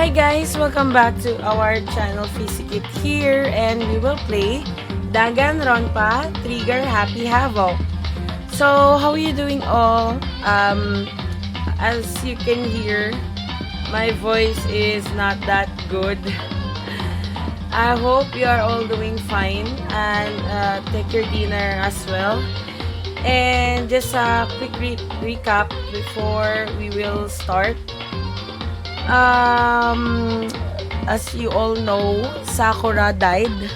Hi guys, welcome back to our channel Physikit here, and we will play Danganronpa Trigger Happy Havoc. So, how are you doing all? As you can hear, my voice is not that good. I hope you are all doing fine and take your dinner as well. And just a quick recap before we will start. As you all know, Sakura died,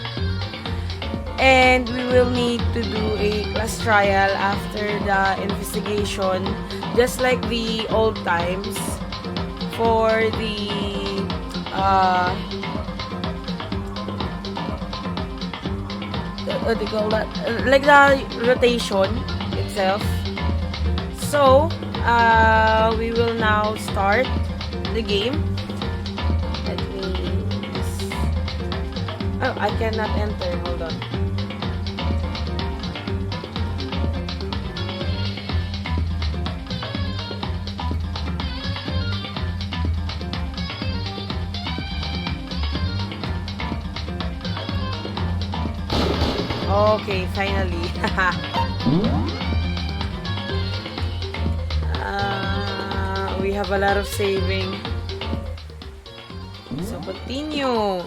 and we will need to do a class trial after the investigation, just like the old times, for the what do you call that? Like the rotation itself. So we will now start the game. Let me just... Oh, I cannot enter. Hold on. Okay, finally. We have a lot of saving. So continue.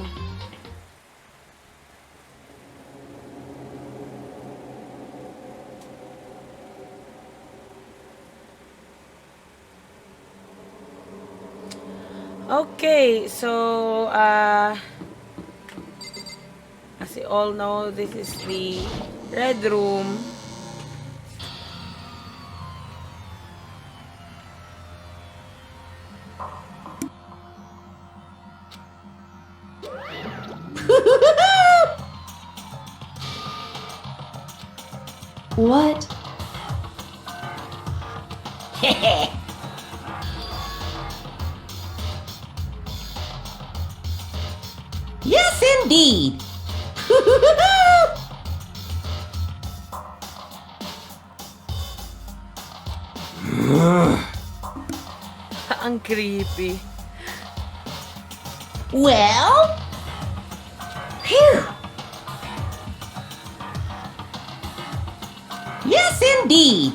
Okay, so as you all know, this is the red room. What? Yes, indeed. Ang creepy. Well, phew. Yes, indeed.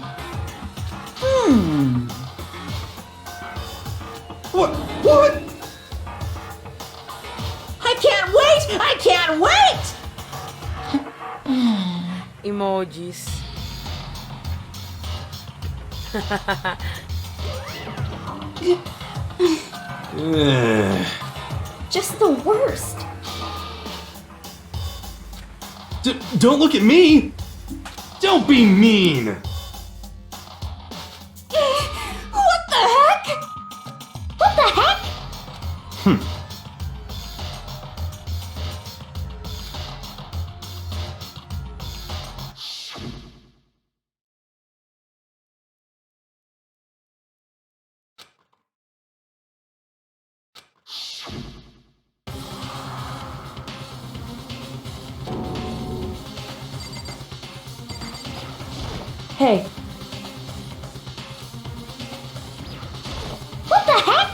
What? I can't wait! I can't wait! Emojis. Just the worst. Don't look at me! Don't be mean! What the heck? What the heck? Hey. What the heck?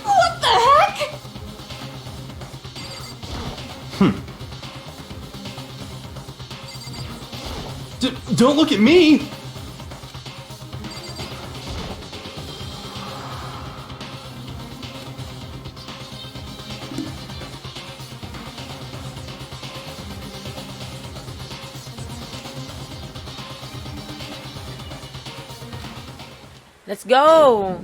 What the heck? Don't look at me! Let's go!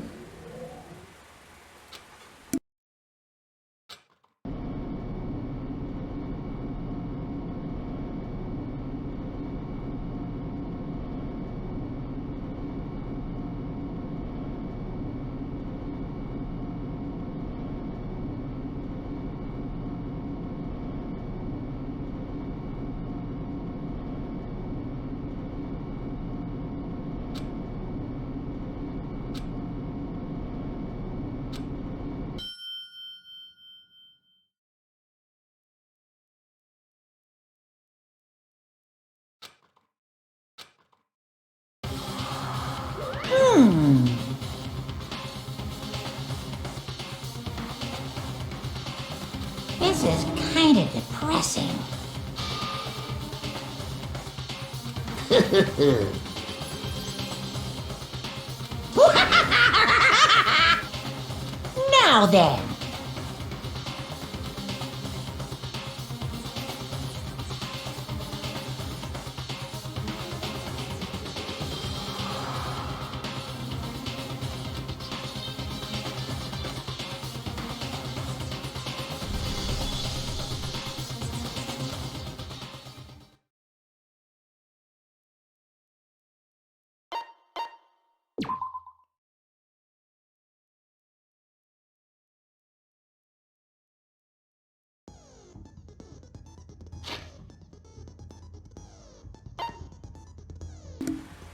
Now then.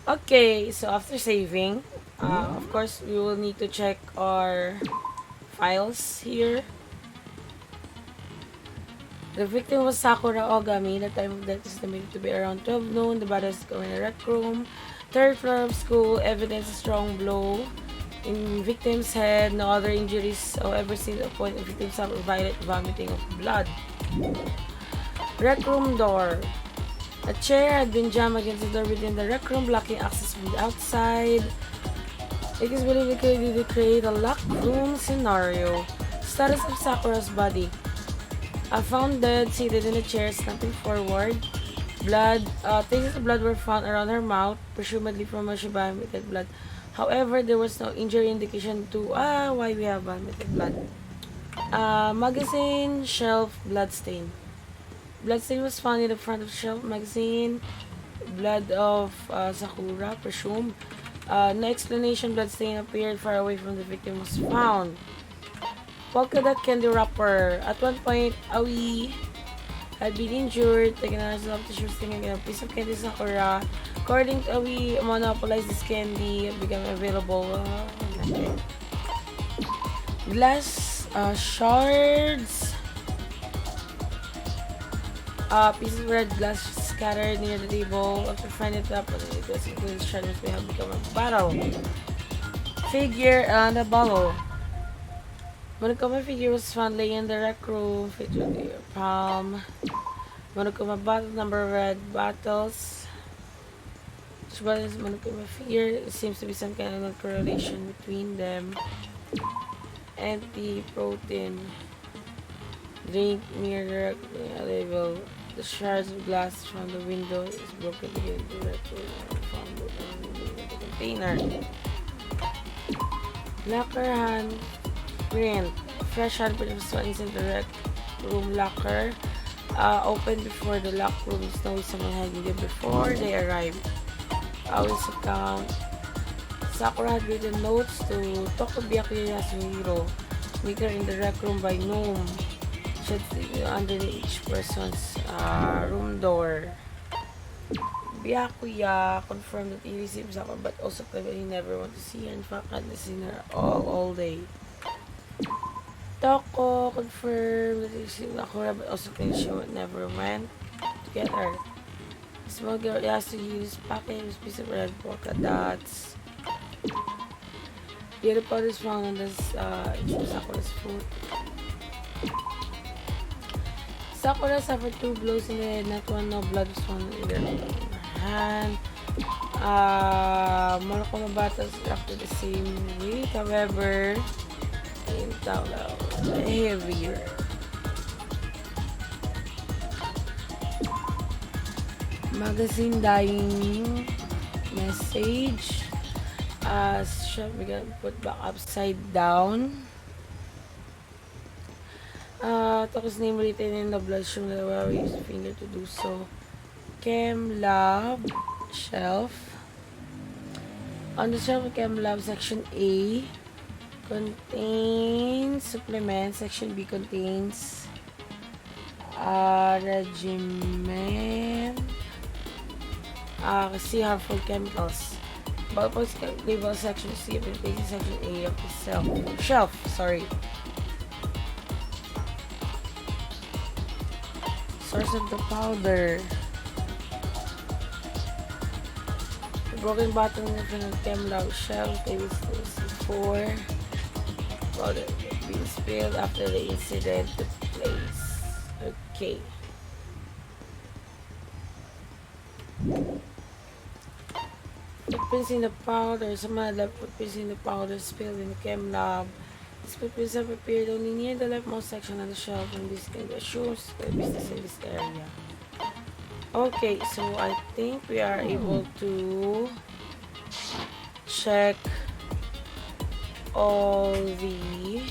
Okay, so after saving, of course, we will need to check our files here. The victim was Sakura Ogami. The time of death is estimated to be around 12 noon. The body is going in a rec room. Third floor of school. Evidence a strong blow in victim's head. No other injuries, however, seen at the point of victim suffered violent vomiting of blood. Rec room door. A chair had been jammed against the door within the rec room, blocking access from the outside. It is believed to create a locked room scenario. Status of Sakura's body. Found dead, seated in a chair, slumping forward. Blood, traces of blood were found around her mouth, presumably from a she vomited blood. However, there was no injury indication to why we have vomited blood. Magazine shelf bloodstain. Bloodstain was found in the front of the shelf magazine. Blood of Sakura, presumed. No explanation. Bloodstain appeared far away from the victim was found. Polka dot candy wrapper. At one point, Aoi had been injured. Taken out of the shoes, thinking a piece of candy Sakura. According to Aoi, monopolized this candy. It became available. Glass shards. Pieces of red glass scattered near the table. After finding it up, it was included shards may have become a bottle. Figure and a bottle. Monokuma figure was found laying in the rec room, featured in your palm. Monokuma bottle, number of red bottles. Which bottle is Monokuma figure? There seems to be some kind of correlation between them. Anti-protein. Drink near the label. The shards of glass from the window is broken again. The rec room found the container. Locker hand print. Fresh handprint was found inside the rec room locker. Opened before the lock room. Snowy someone hiding there before they arrived. Aoi's account. Sakura had written notes to Tokobyaki Yasuhiro. Meet her in the rec room by noon. She had under each person's room door. Byakuya confirmed that he received Sakura but also claimed that he never wanted to see her. In fact, had seen her all day. Toko confirmed that he received Sakura but also claimed she never went to get her. The small girl asked to use package with piece of red polka dots. The other part is found on this Sakura's foot. Sakura suffered 2 blows in the head, not one, no blood was found in her hand. Monokuma battles after the same weight, however, in Tawla, heavier. Magazine dying message. Shall began put back upside down. Toko's name written in the bloodstream that I used the finger to do so. Chem Lab shelf. On the shelf of Chem Lab, section A contains supplements. Section B contains regimen. C harmful chemicals. Ballpoint label section C contains section A of the shelf. Sorry. Source of the powder. The broken bottle in the Chem Lab shelf. Table 4. Powder being spilled after the incident took place. Okay. footprints in the powder. Some left footprints in the powder spilled in the chem lab. These footprints have appeared only near the leftmost section of the shelf, and this can be assumed to be business in this area. Okay, so I think we are able to check all the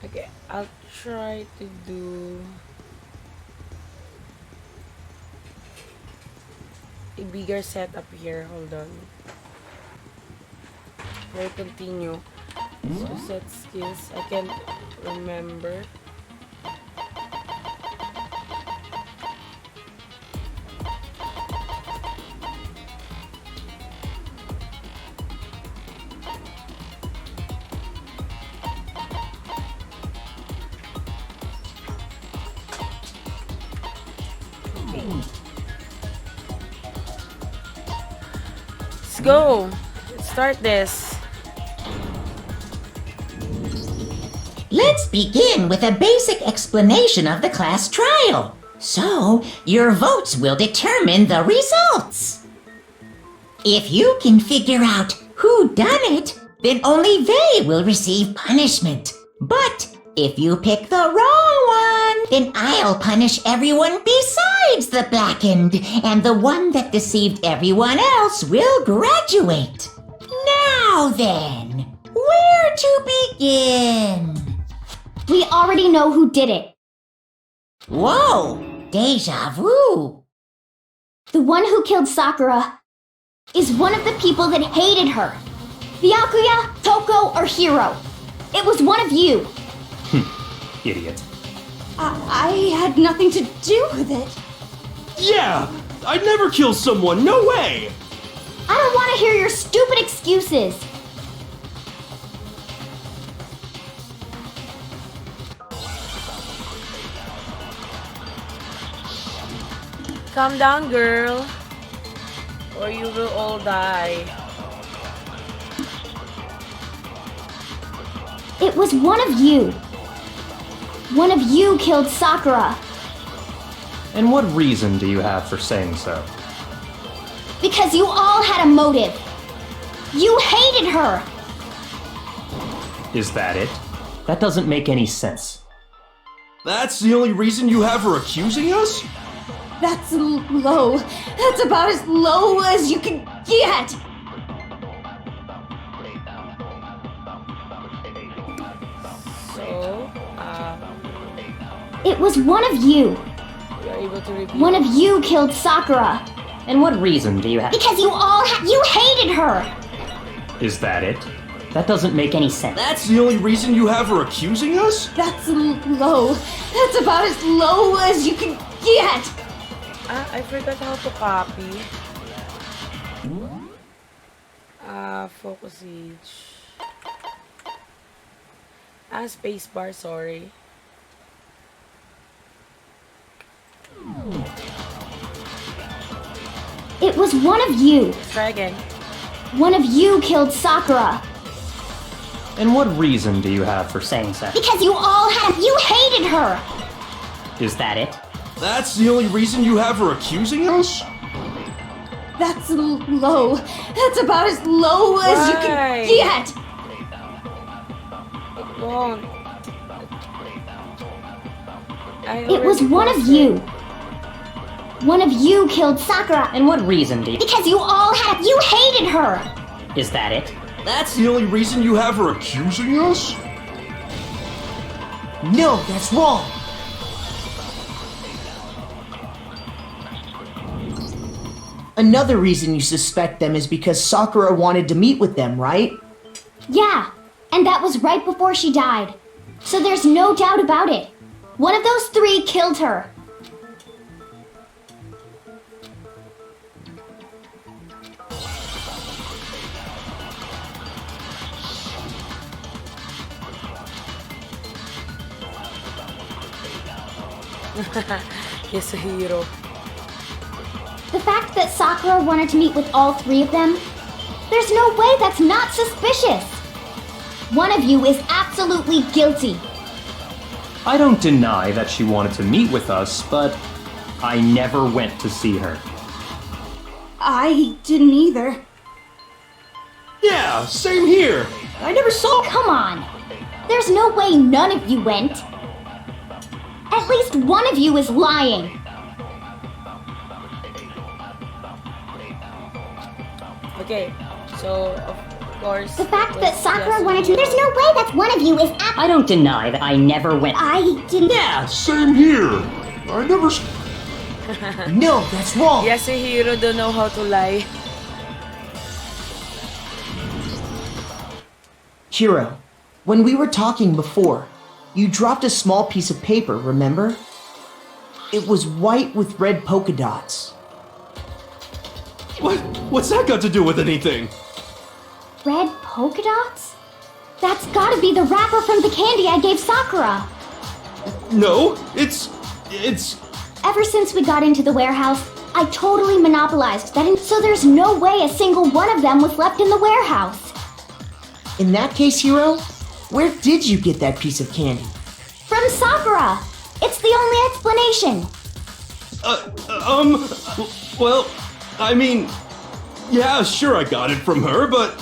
okay, I'll try to do a bigger setup here. Hold on. We'll continue. So set skills. I can't remember. Let's go. Let's start this. Let's begin with a basic explanation of the class trial. So, your votes will determine the results. If you can figure out who done it, then only they will receive punishment. But if you pick the wrong one, then I'll punish everyone besides the Blackened, and the one that deceived everyone else will graduate. Now then, where to begin? We already know who did it. Whoa, deja vu. The one who killed Sakura is one of the people that hated her. Byakuya, Toko, or Hiro. It was one of you. Idiot. I had nothing to do with it. Yeah! I'd never kill someone, no way! I don't want to hear your stupid excuses. Calm down, girl, or you will all die. It was one of you. One of you killed Sakura. And what reason do you have for saying so? Because you all had a motive. You hated her. Is that it? That doesn't make any sense. That's the only reason you have her accusing us? That's low. That's about as low as you can get. So, It was one of you. we are able to repeat. One of you killed Sakura. And what reason do you have? Because you hated her. Is that it? That doesn't make any sense. That's the only reason you have her accusing us? That's low. That's about as low as you can get. I forgot how to copy. Focus each. Spacebar, sorry. It was one of you. Try again. One of you killed Sakura. And what reason do you have for saying so? Because you hated her. Is that it? That's the only reason you have her accusing us? That's low. That's about as low as you Why? can get. It won't. It was one of you. One of you killed Sakura. And what reason do you... Because you hated her. Is that it? That's the only reason you have her accusing us? No, that's wrong. Another reason you suspect them is because Sakura wanted to meet with them, right? Yeah, and that was right before she died. So there's no doubt about it. One of those three killed her. Yasuhiro. The fact that Sakura wanted to meet with all three of them, there's no way that's not suspicious. One of you is absolutely guilty. I don't deny that she wanted to meet with us, but I never went to see her. I didn't either. Yeah, same here. I never saw. Come on. There's no way none of you went. At least one of you is lying. Okay, so of course. The fact that was Sakura wanted to... Yasuhiro. There's no way that one of you is... I don't deny that I never went. I didn't... Yeah, same here. I never. No, that's wrong. Yasuhiro don't know how to lie. Hiro, when we were talking before, you dropped a small piece of paper, remember? It was white with red polka dots. What's that got to do with anything? Red polka dots? That's gotta be the wrapper from the candy I gave Sakura. No, it's. Ever since we got into the warehouse, I totally monopolized that, and so there's no way a single one of them was left in the warehouse. In that case, Hiro, where did you get that piece of candy? From Sakura! It's the only explanation. Well, I mean, yeah, sure, I got it from her, but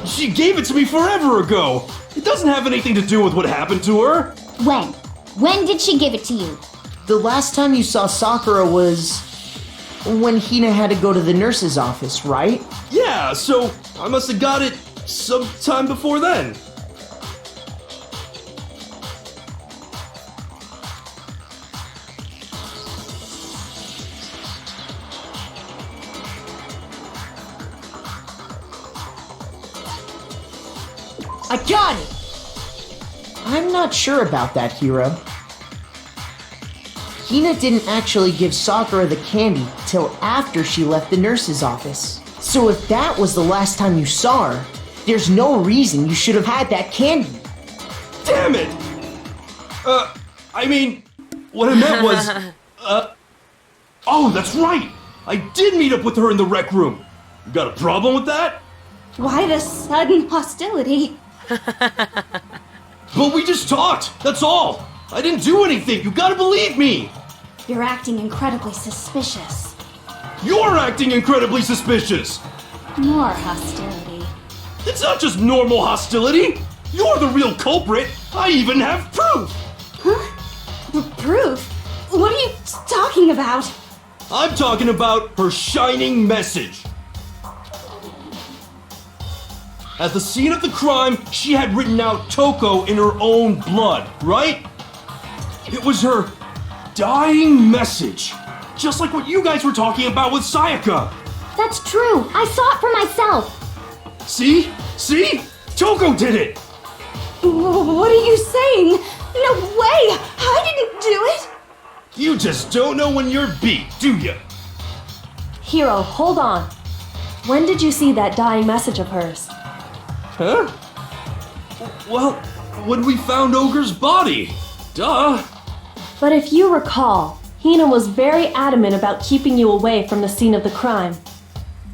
she gave it to me forever ago. It doesn't have anything to do with what happened to her. When? When did she give it to you? The last time you saw Sakura was when Hina had to go to the nurse's office, right? Yeah, so I must have got it sometime before then. I got it! I'm not sure about that, Hiro. Hina didn't actually give Sakura the candy till after she left the nurse's office. So if that was the last time you saw her, there's no reason you should have had that candy. Damn it! I mean, what I meant was, oh, that's right! I did meet up with her in the rec room. You got a problem with that? Why the sudden hostility? But we just talked, that's all. I didn't do anything, you gotta believe me. You're acting incredibly suspicious. You're acting incredibly suspicious. More hostility. It's not just normal hostility. You're the real culprit. I even have proof. Proof? What are you talking about? I'm talking about her shining message. At the scene of the crime, she had written out Toko in her own blood, right? It was her dying message. Just like what you guys were talking about with Sayaka. That's true. I saw it for myself. See? See? Toko did it! What are you saying? No way! I didn't do it! You just don't know when you're beat, do you? Hiro, hold on. When did you see that dying message of hers? Huh? Well, when we found Ogre's body. Duh. But if you recall, Hina was very adamant about keeping you away from the scene of the crime.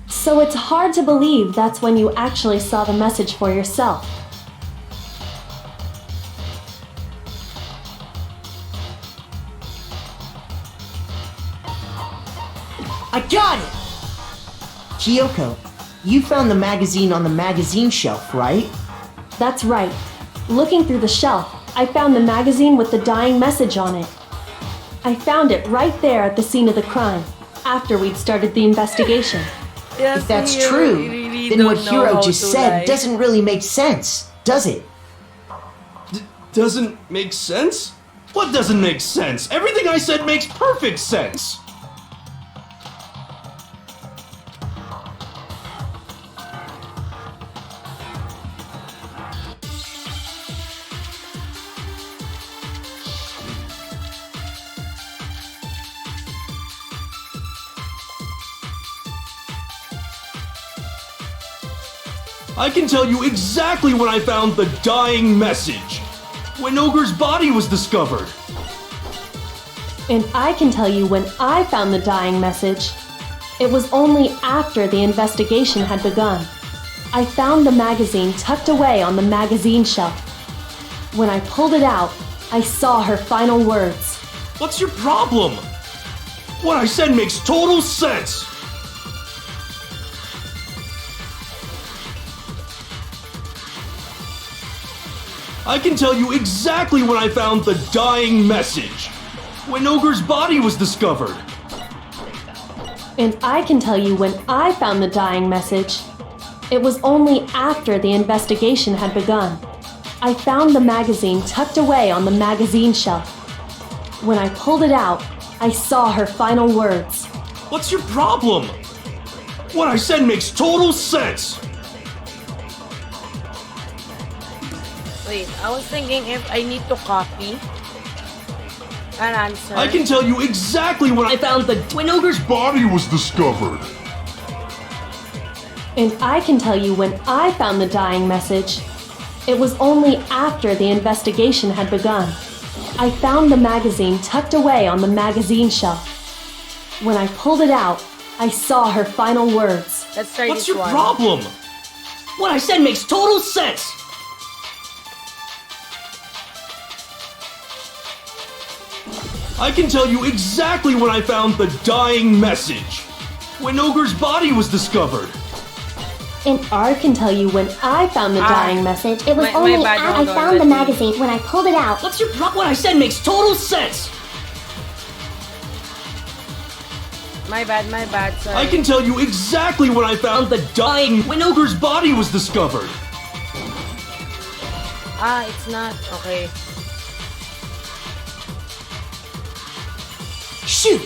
So it's hard to believe that's when you actually saw the message for yourself. I got it! Kyoko, you found the magazine on the magazine shelf, right? That's right. Looking through the shelf, I found the magazine with the dying message on it. I found it right there at the scene of the crime, after we'd started the investigation. If that's true, then what Hiro just said doesn't really make sense, does it? Doesn't make sense? What doesn't make sense? Everything I said makes perfect sense! I can tell you exactly when I found the dying message. When Ogre's body was discovered. And I can tell you when I found the dying message. It was only after the investigation had begun. I found the magazine tucked away on the magazine shelf. When I pulled it out, I saw her final words. What's your problem? What I said makes total sense! I can tell you exactly when I found the dying message. When Ogre's body was discovered. And I can tell you when I found the dying message. It was only after the investigation had begun. I found the magazine tucked away on the magazine shelf. When I pulled it out, I saw her final words. What's your problem? What I said makes total sense! Wait, I was thinking if I need to copy an answer. I can tell you exactly when I found when Ogre's body was discovered. And I can tell you when I found the dying message. It was only after the investigation had begun. I found the magazine tucked away on the magazine shelf. When I pulled it out, I saw her final words. Let's try What's this your one. problem? What I said makes total sense! I can tell you exactly when I found the dying message. When Ogre's body was discovered. And I can tell you when I found the dying message. It was My only bad, after I Rondon, found the let me- magazine when I pulled it out. What's your problem? What I said makes total sense! My bad, sorry. I can tell you exactly when I found the dying when Ogre's body was discovered. It's not. Okay. Shoot!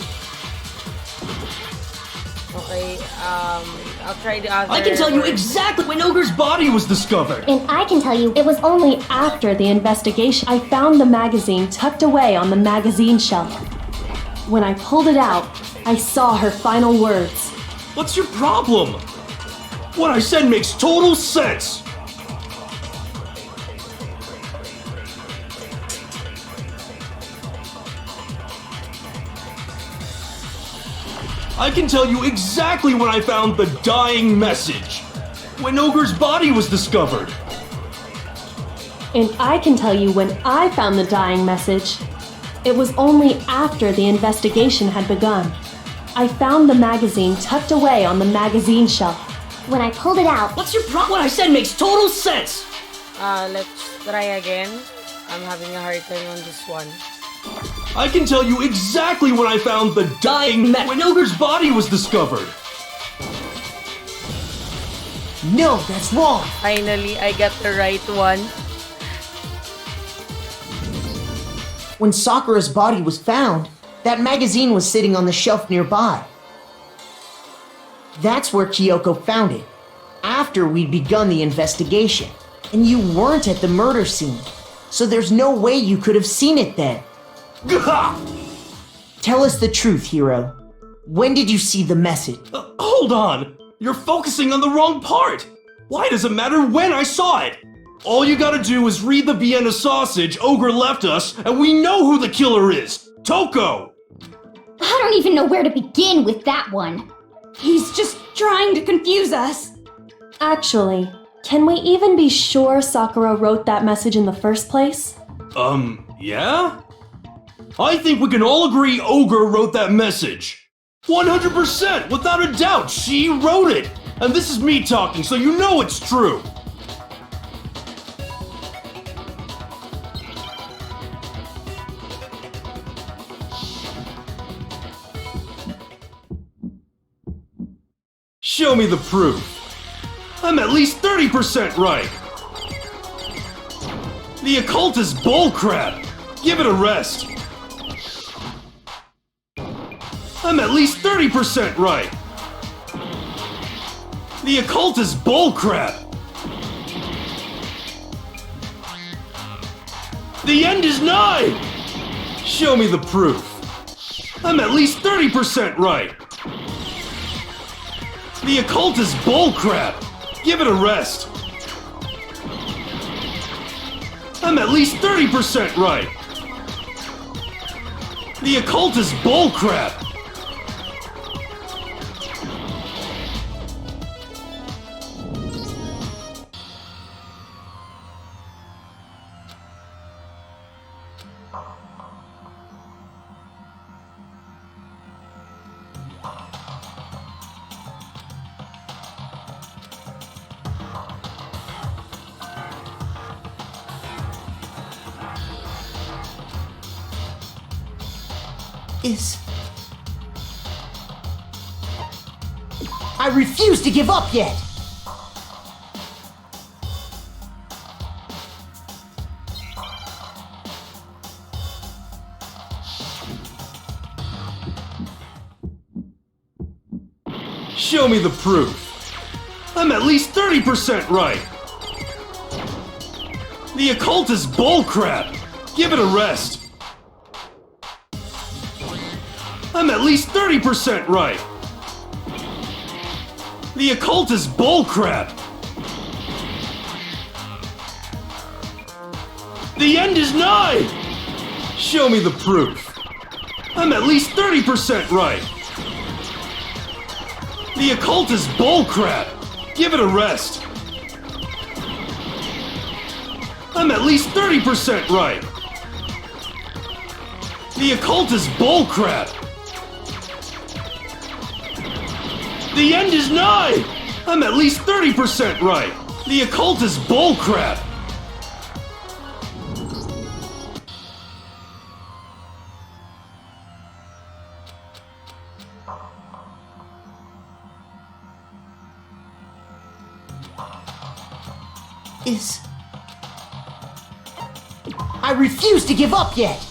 Okay, I'll try the other. I can tell you word. exactly When Ogre's body was discovered. And I can tell you It was only after the investigation I found the magazine tucked away on the magazine shelf. When I pulled it out, I saw her final words. What's your problem? What I said makes total sense. I can tell you exactly when I found the dying message. When Ogre's body was discovered. And I can tell you when I found the dying message. It was only after the investigation had begun. I found the magazine tucked away on the magazine shelf. when I pulled it out. What's your problem? What I said makes total sense! Let's try again. I'm having a hard time on this one. I can tell you exactly when I found the dying when Ogre's body was discovered. No, that's wrong. Finally, I got the right one. When Sakura's body was found, that magazine was sitting on the shelf nearby. That's where Kyoko found it, after we'd begun the investigation. And you weren't at the murder scene, so there's no way you could have seen it then. Gah! Tell us the truth, Hiro. When did you see the message? Hold on! You're focusing on the wrong part! Why does it matter when I saw it? All you gotta do is read the Vienna sausage Ogre left us, and we know who the killer is! Toko! I don't even know where to begin with that one. He's just trying to confuse us. Actually, can we even be sure Sakura wrote that message in the first place? Yeah? I think we can all agree Ogre wrote that message. 100%, without a doubt, she wrote it! And this is me talking, so you know it's true! Show me the proof. I'm at least 30% right. The occult is bullcrap. Give it a rest. I'm at least 30% right. The occult is bullcrap. The end is nigh. Show me the proof. I'm at least 30% right. The occult is bullcrap. Give it a rest. I'm at least 30% right. The occult is bullcrap! I refuse to give up yet! Show me the proof. I'm at least 30% right. The occult is bullcrap. Give it a rest. I'm at least 30% right. The occult is bullcrap. The end is nigh. Show me the proof. I'm at least 30% right. The occult is bullcrap. Give it a rest. I'm at least 30% right. The occult is bullcrap. The end is nigh! I'm at least 30% right. The occult is bullcrap. I refuse to give up yet!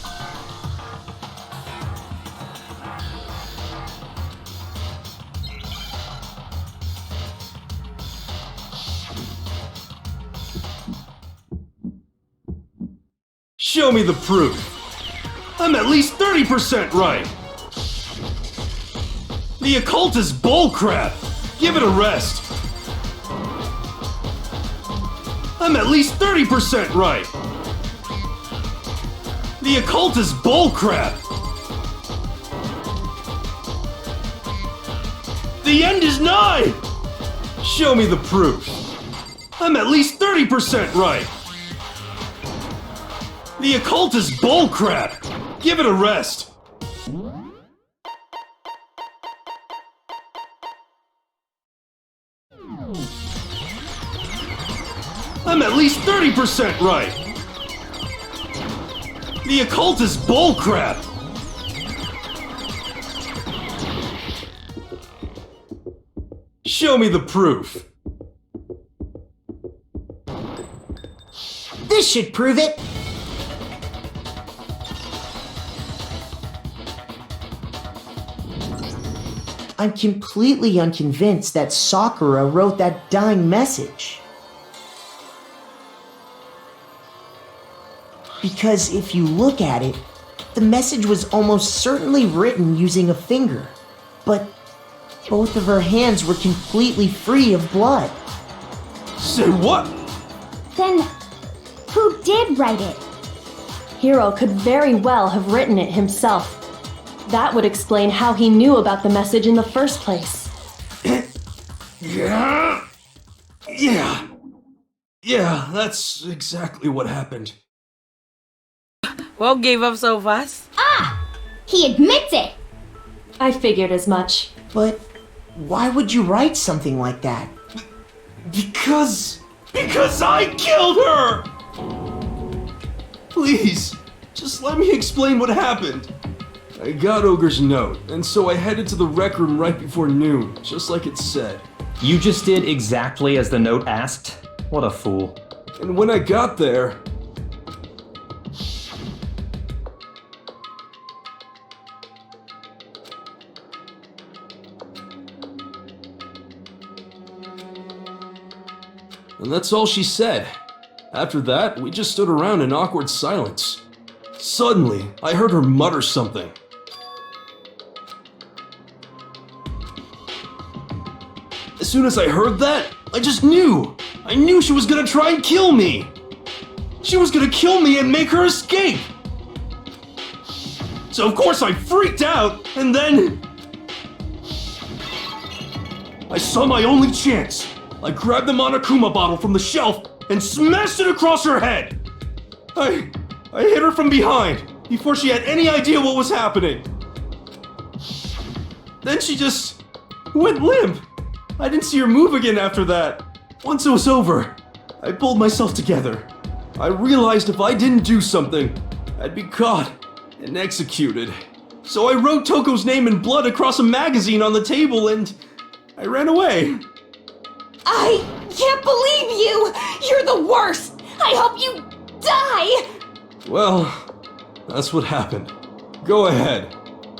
Show me the proof. I'm at least 30% right. The occult is bullcrap. Give it a rest. I'm at least 30% right. The occult is bullcrap. The end is nigh. Show me the proof. I'm at least 30% right. The occult is bullcrap. Give it a rest. I'm at least 30% right. The occult is bullcrap. Show me the proof. This should prove it! I'm completely unconvinced that Sakura wrote that dying message. Because if you look at it, the message was almost certainly written using a finger, but both of her hands were completely free of blood. Say what? Then, who did write it? Hero could very well have written it himself. That would explain how he knew about the message in the first place. Yeah, that's exactly what happened. Well, gave up so fast. Ah! He admits it! I figured as much. But why would you write something like that? Because I killed her! Please, just let me explain what happened. I got Ogre's note, and so I headed to the rec room right before noon, just like it said. You just did exactly as the note asked? What a fool. And when I got there... And that's all she said. After that, we just stood around in awkward silence. Suddenly, I heard her mutter something. As soon as I heard that, I just knew! I knew she was gonna try and kill me! She was gonna kill me and make her escape! So of course I freaked out, and then... I saw my only chance. I grabbed the Monokuma bottle from the shelf and smashed it across her head. I hit her from behind before she had any idea what was happening. Then she just went limp. I didn't see her move again after that. Once it was over, I pulled myself together. I realized if I didn't do something, I'd be caught and executed. So I wrote Toko's name in blood across a magazine on the table and I ran away. I can't believe you! You're the worst! I hope you die! Well, that's what happened. Go ahead.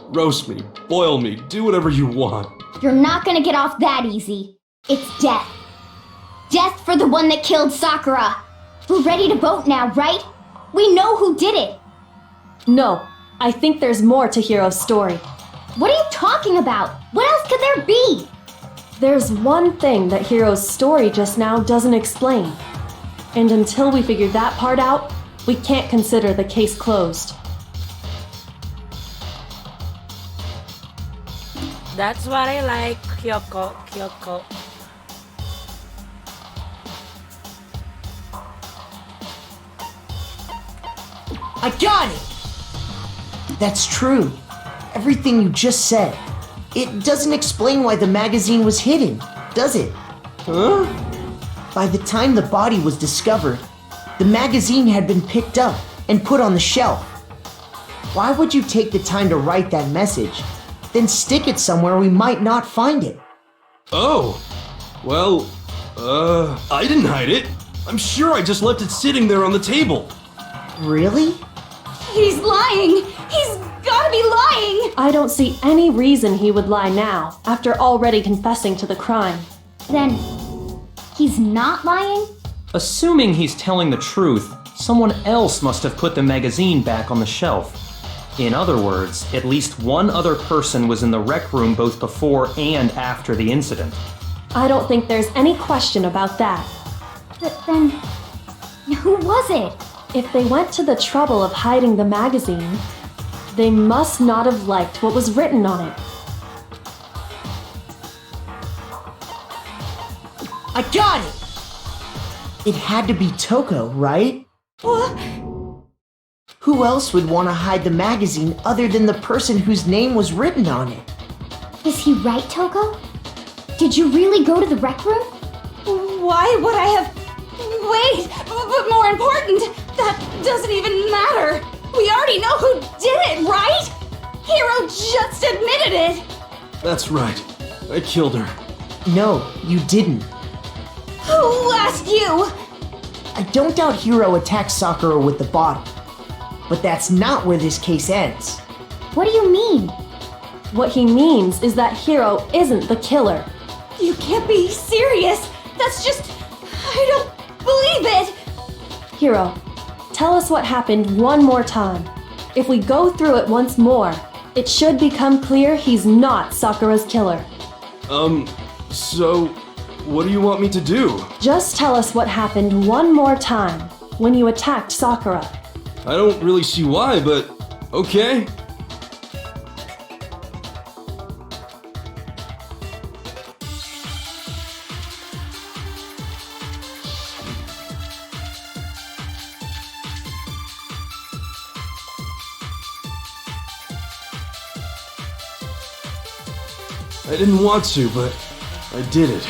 Roast me, boil me, do whatever you want. You're not gonna get off that easy. It's death. Death for the one that killed Sakura. We're ready to vote now, right? We know who did it. No, I think there's more to Hiro's story. What are you talking about? What else could there be? There's one thing that Hiro's story just now doesn't explain. And until we figure that part out, we can't consider the case closed. That's what I like, Kyoko. I got it! That's true. Everything you just said. It doesn't explain why the magazine was hidden, does it? Huh? By the time the body was discovered, the magazine had been picked up and put on the shelf. Why would you take the time to write that message, then stick it somewhere we might not find it? Oh, well, I didn't hide it. I'm sure I just left it sitting there on the table. Really? He's lying! He's gotta be lying! I don't see any reason he would lie now, after already confessing to the crime. Then, he's not lying? Assuming he's telling the truth, someone else must have put the magazine back on the shelf. In other words, at least one other person was in the rec room both before and after the incident. I don't think there's any question about that. But then, who was it? If they went to the trouble of hiding the magazine, they must not have liked what was written on it. I got it! It had to be Toko, right? What? Who else would want to hide the magazine other than the person whose name was written on it? Is he right, Toko? Did you really go to the rec room? Why would I have... Wait! But more important, that doesn't even matter! We already know who did it, right? Hiro just admitted it! That's right. I killed her. No, you didn't. Who asked you? I don't doubt Hiro attacked Sakura with the bottle. But that's not where this case ends. What do you mean? What he means is that Hiro isn't the killer. You can't be serious! That's just... I don't believe it! Hiro, tell us what happened one more time. If we go through it once more, it should become clear he's not Sakura's killer. So, what do you want me to do? Just tell us what happened one more time when you attacked Sakura. I don't really see why, but okay. I didn't want to, but I did it.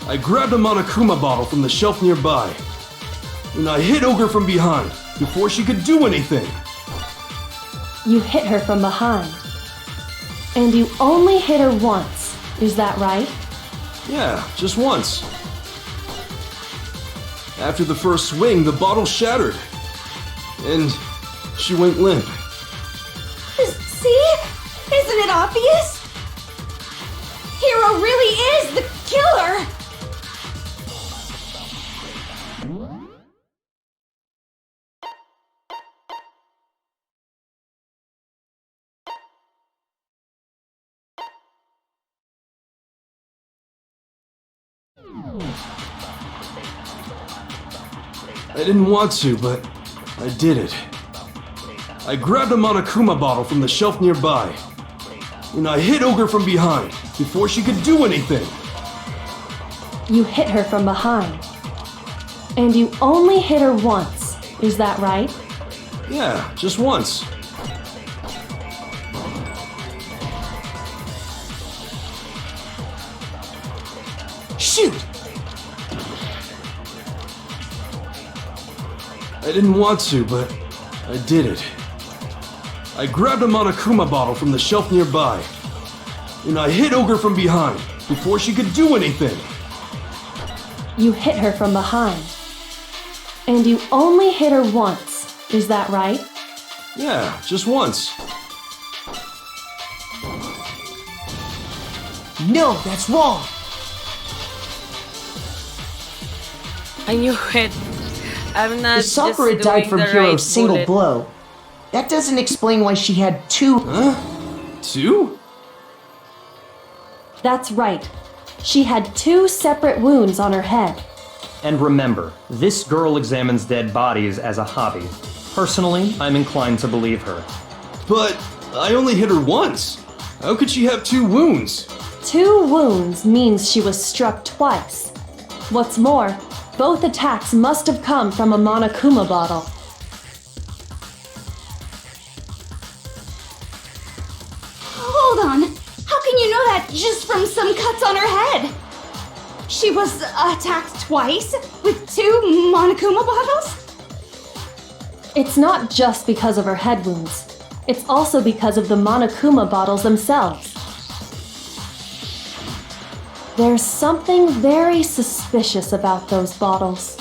I grabbed a Monokuma bottle from the shelf nearby, and I hit Ogre from behind before she could do anything. You hit her from behind. And you only hit her once, is that right? Yeah, just once. After the first swing, the bottle shattered, and she went limp. See? Isn't it obvious? Hiro really is the killer! I didn't want to, but I did it. I grabbed a Monokuma bottle from the shelf nearby, and I hit Ogre from behind before she could do anything. You hit her from behind. And you only hit her once, is that right? Yeah, just once. Shoot! I didn't want to, but I did it. I grabbed a Monokuma bottle from the shelf nearby, and I hit Ogre from behind before she could do anything. You hit her from behind. And you only hit her once, is that right? Yeah, just once. No, that's wrong. I knew it. I'm not If Sakura just died doing from the Hiro's right single bullet. blow, that doesn't explain why she had two. Huh? 2? That's right. She had 2 separate wounds on her head. And remember, this girl examines dead bodies as a hobby. Personally, I'm inclined to believe her. But I only hit her once. How could she have 2 wounds? 2 wounds means she was struck twice. What's more, both attacks must have come from a Monokuma bottle. Hold on. How can you know that just from some cuts on her head? She was attacked twice with 2 Monokuma bottles? It's not just because of her head wounds. It's also because of the Monokuma bottles themselves. There's something very suspicious about those bottles.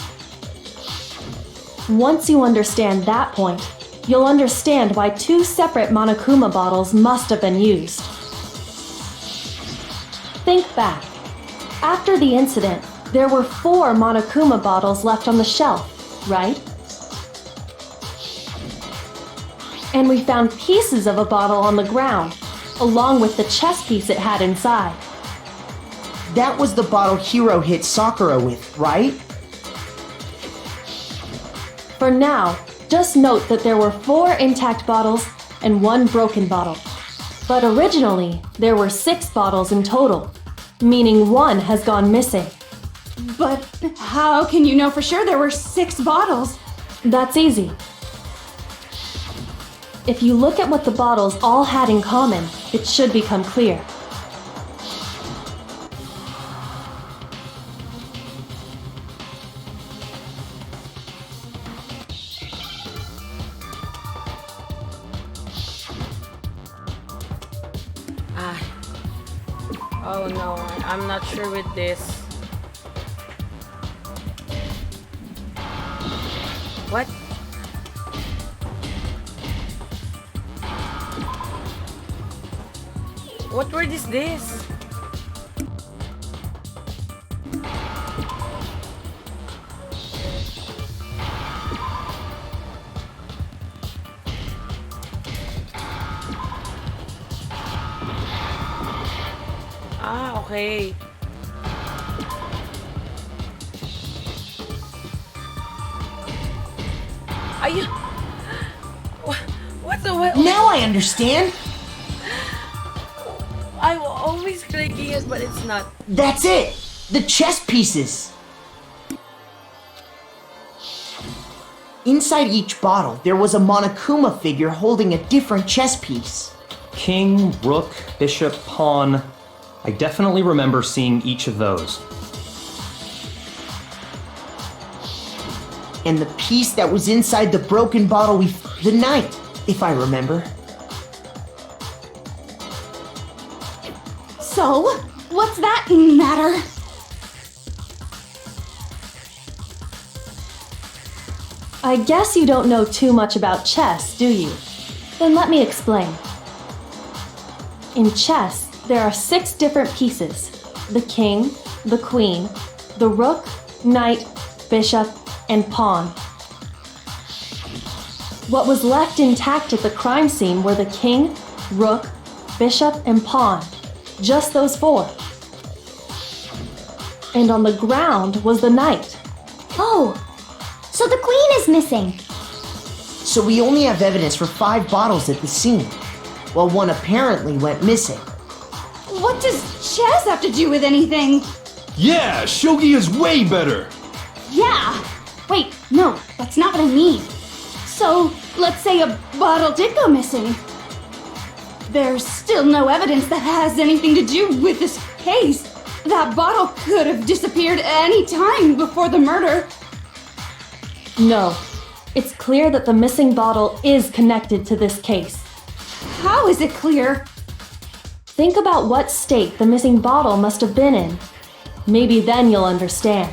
Once you understand that point, you'll understand why 2 separate Monokuma bottles must have been used. Think back. After the incident, there were 4 Monokuma bottles left on the shelf, right? And we found pieces of a bottle on the ground, along with the chess piece it had inside. That was the bottle Hiro hit Sakura with, right? For now, just note that there were 4 intact bottles and 1 broken bottle. But originally, there were 6 bottles in total, meaning 1 has gone missing. But how can you know for sure there were 6 bottles? That's easy. If you look at what the bottles all had in common, it should become clear. Oh no, I'm not sure with this. What? What word is this? Ah, okay. Are you... What's the... What? Now I understand. I'm always clicking it, but it's not. That's it. The chess pieces. Inside each bottle, there was a Monokuma figure holding a different chess piece. King, rook, bishop, pawn. I definitely remember seeing each of those. And the piece that was inside the broken bottle the knight, if I remember. So, what's that matter? I guess you don't know too much about chess, do you? Then let me explain. In chess, there are 6 different pieces: the king, the queen, the rook, knight, bishop, and pawn. What was left intact at the crime scene were the king, rook, bishop, and pawn. Just those 4. And on the ground was the knight. Oh, so the queen is missing. So we only have evidence for 5 bottles at the scene, while one apparently went missing. What does chess have to do with anything? Yeah, shogi is way better. Yeah! Wait, no, that's not what I mean. So, let's say a bottle did go missing. There's still no evidence that has anything to do with this case. That bottle could have disappeared any time before the murder. No. It's clear that the missing bottle is connected to this case. How is it clear? Think about what state the missing bottle must have been in. Maybe then you'll understand.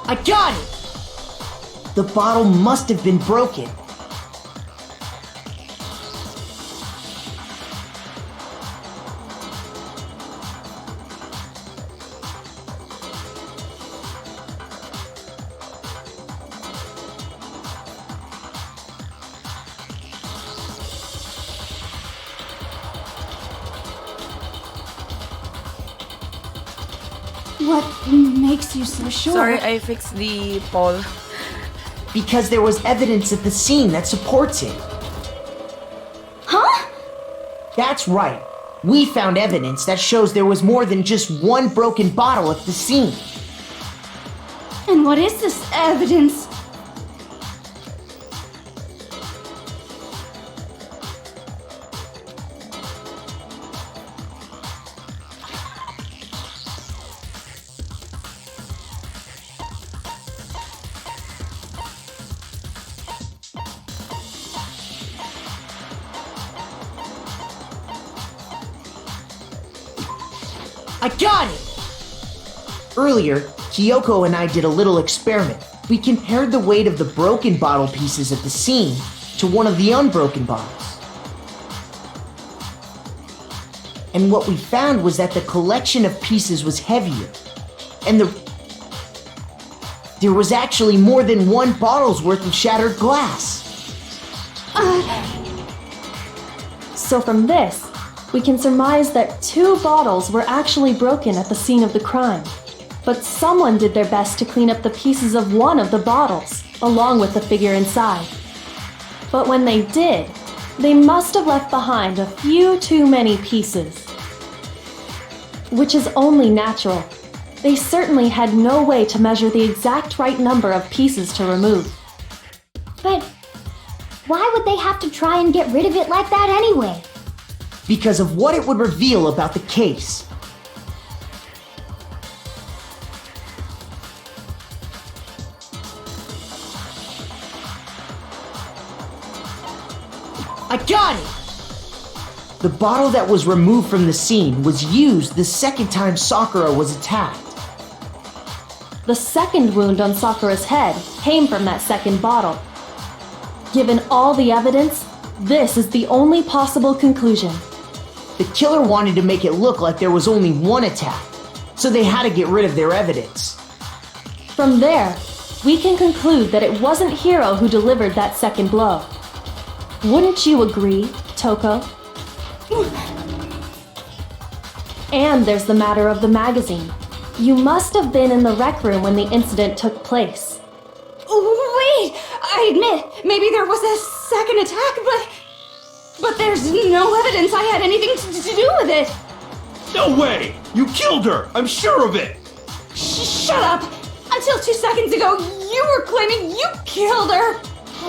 I got it! The bottle must have been broken. What makes you so sure? Sorry, I fixed the poll. Because there was evidence at the scene that supports it. Huh? That's right. We found evidence that shows there was more than just one broken bottle at the scene. And what is this evidence? I got it! Earlier, Kyoko and I did a little experiment. We compared the weight of the broken bottle pieces at the scene to one of the unbroken bottles. And what we found was that the collection of pieces was heavier. And there was actually more than one bottle's worth of shattered glass. So from this, we can surmise that 2 bottles were actually broken at the scene of the crime. But someone did their best to clean up the pieces of one of the bottles, along with the figure inside. But when they did, they must have left behind a few too many pieces. Which is only natural. They certainly had no way to measure the exact right number of pieces to remove. But why would they have to try and get rid of it like that anyway? Because of what it would reveal about the case. I got it! The bottle that was removed from the scene was used the second time Sakura was attacked. The second wound on Sakura's head came from that second bottle. Given all the evidence, this is the only possible conclusion. The killer wanted to make it look like there was only one attack, so they had to get rid of their evidence. From there, we can conclude that it wasn't Hiro who delivered that second blow. Wouldn't you agree, Toko? And there's the matter of the magazine. You must have been in the rec room when the incident took place. Wait! I admit, maybe there was a second attack, but there's no evidence I had anything to do with it! No way! You killed her! I'm sure of it! Shut up! Until 2 seconds ago, you were claiming you killed her!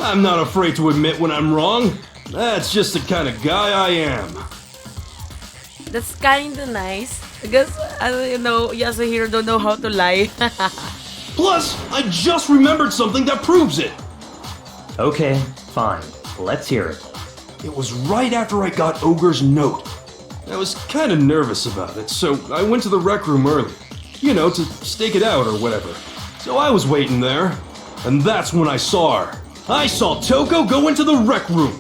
I'm not afraid to admit when I'm wrong. That's just the kind of guy I am. That's kinda nice. Because, Yasuhiro don't know how to lie. Plus, I just remembered something that proves it. Okay, fine. Let's hear it. It was right after I got Ogre's note. I was kind of nervous about it, so I went to the rec room early. To stake it out or whatever. So I was waiting there, and that's when I saw her. I saw Toko go into the rec room.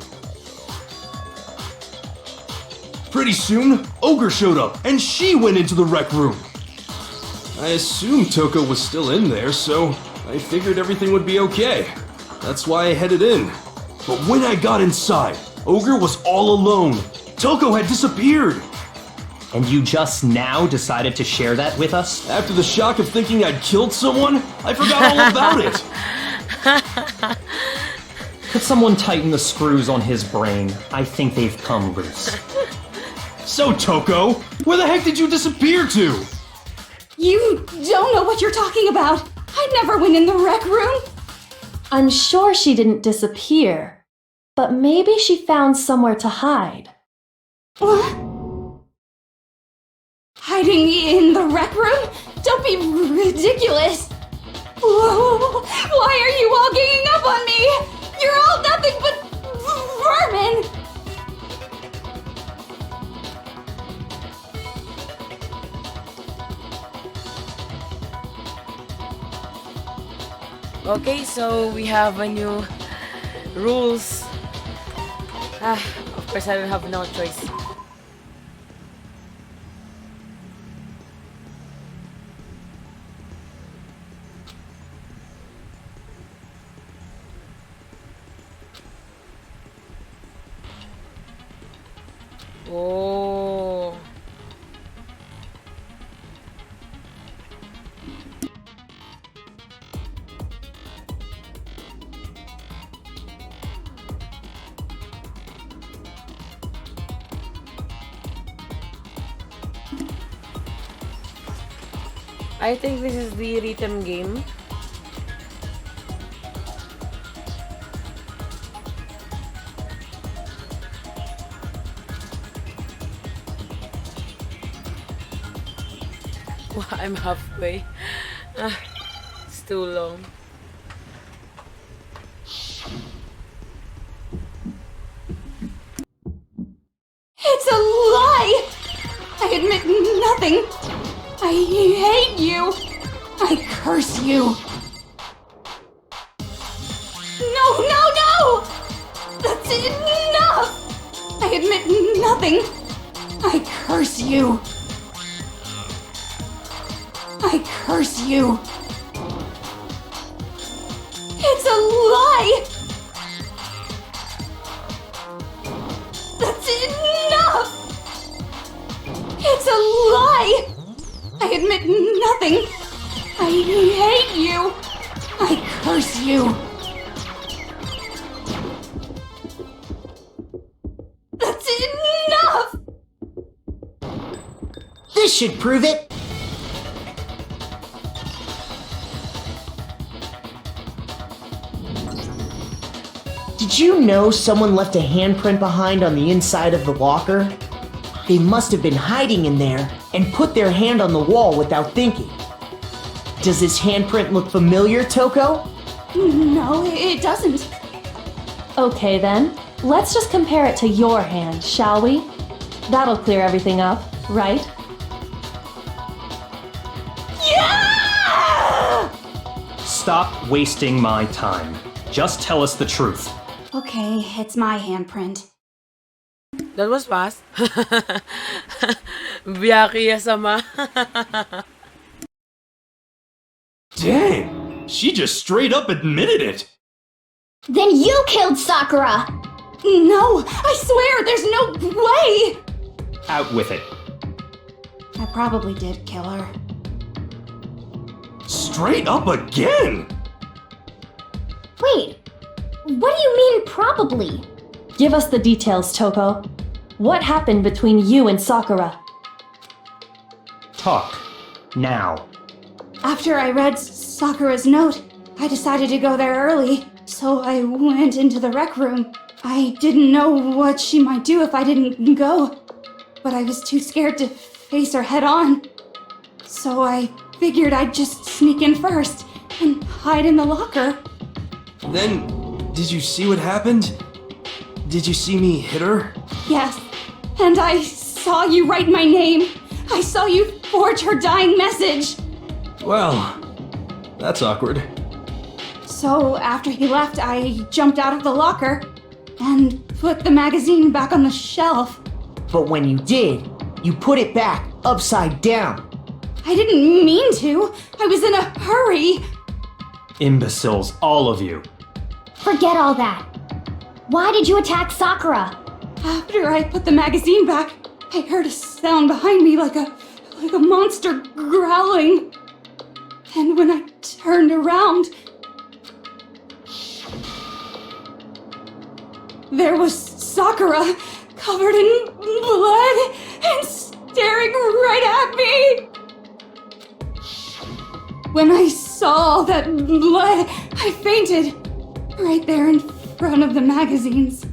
Pretty soon, Ogre showed up, and she went into the rec room. I assumed Toko was still in there, so I figured everything would be okay. That's why I headed in. But when I got inside, Ogre was all alone. Toko had disappeared. And you just now decided to share that with us? After the shock of thinking I'd killed someone, I forgot all about it. Could someone tighten the screws on his brain? I think they've come loose. So, Toko, where the heck did you disappear to? You don't know what you're talking about. I never went in the rec room. I'm sure she didn't disappear, but maybe she found somewhere to hide. What? Hiding in the rec room? Don't be ridiculous. Whoa, why are you all ganging up on me? You're all nothing but vermin. Okay, so we have a new rules. Of course I don't have no choice. Oh. I think this is the rhythm game. Wow, I'm halfway. It's too long. It's a lie! I admit nothing. I hate you. I curse you. No! That's enough! I admit nothing. I curse you. I curse you. It's a lie! That's enough! It's a lie! I admit nothing. I hate you. I curse you. That's enough! This should prove it. Did you know someone left a handprint behind on the inside of the locker? They must have been hiding in there and put their hand on the wall without thinking. Does this handprint look familiar, Toko? No, it doesn't. Okay then, let's just compare it to your hand, shall we? That'll clear everything up, right? Yeah! Stop wasting my time. Just tell us the truth. Okay, it's my handprint. That was fast. Byakuya-sama. Dang, she just straight up admitted it. Then you killed Sakura! No, I swear, there's no way! Out with it. I probably did kill her. Straight up again. Wait, what do you mean probably? Give us the details, Toko. What happened between you and Sakura? Talk. Now. After I read Sakura's note, I decided to go there early, so I went into the rec room. I didn't know what she might do if I didn't go, but I was too scared to face her head on. So I figured I'd just sneak in first and hide in the locker. Then, did you see what happened? Did you see me hit her? Yes, and I saw you write my name. I saw you forge her dying message. Well, that's awkward. So after he left, I jumped out of the locker and put the magazine back on the shelf. But when you did, you put it back upside down. I didn't mean to. I was in a hurry. Imbeciles, all of you. Forget all that. Why did you attack Sakura? After I put the magazine back, I heard a sound behind me like a monster growling. And when I turned around, there was Sakura, covered in blood and staring right at me. When I saw that blood, I fainted right there in front of the magazines.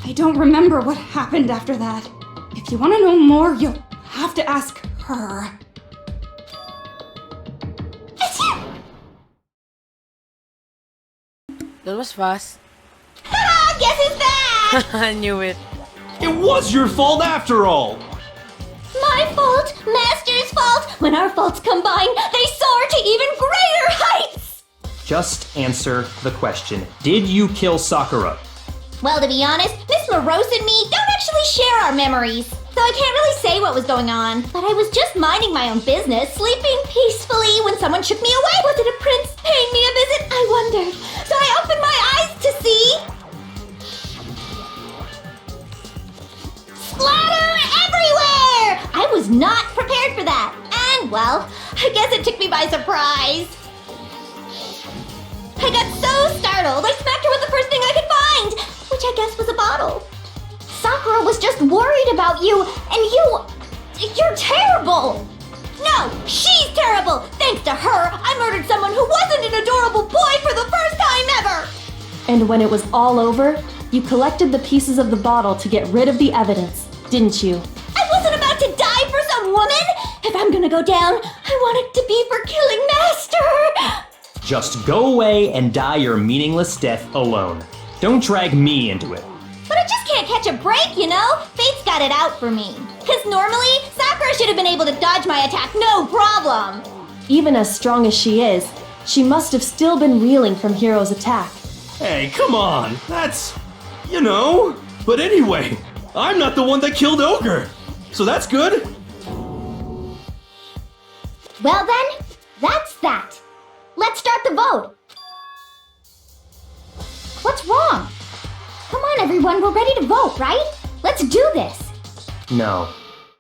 I don't remember what happened after that. If you want to know more, you'll have to ask her. That was fast. Guess who's back? I knew it. It was your fault after all! My fault, Master's fault. When our faults combine, they soar to even greater heights. Just answer the question. Did you kill Sakura? Well, to be honest, Miss Morose and me don't actually share our memories, so I can't really say what was going on. But I was just minding my own business, sleeping peacefully when someone shook me away. Was it a prince paying me a visit? I wondered. So I opened my eyes to see... splatter everywhere! I was not prepared for that. And, well, I guess it took me by surprise. I got so startled, I smacked her with the first thing I could find, which I guess was a bottle. Sakura was just worried about you, and you're terrible. No, she's terrible. Thanks to her, I murdered someone who wasn't an adorable boy for the first time ever. And when it was all over, you collected the pieces of the bottle to get rid of the evidence, didn't you? I wasn't about to die for some woman. If I'm gonna go down, I want it to be for killing Master. Just go away and die your meaningless death alone. Don't drag me into it. But I just can't catch a break, you know? Fate's got it out for me. Because normally, Sakura should have been able to dodge my attack, no problem. Even as strong as she is, she must have still been reeling from Hiro's attack. Hey, come on! That's... you know... But anyway, I'm not the one that killed Ogre! So that's good! Well then, that's that. Let's start the vote. What's wrong? Come on, everyone, we're ready to vote, right? Let's do this. No,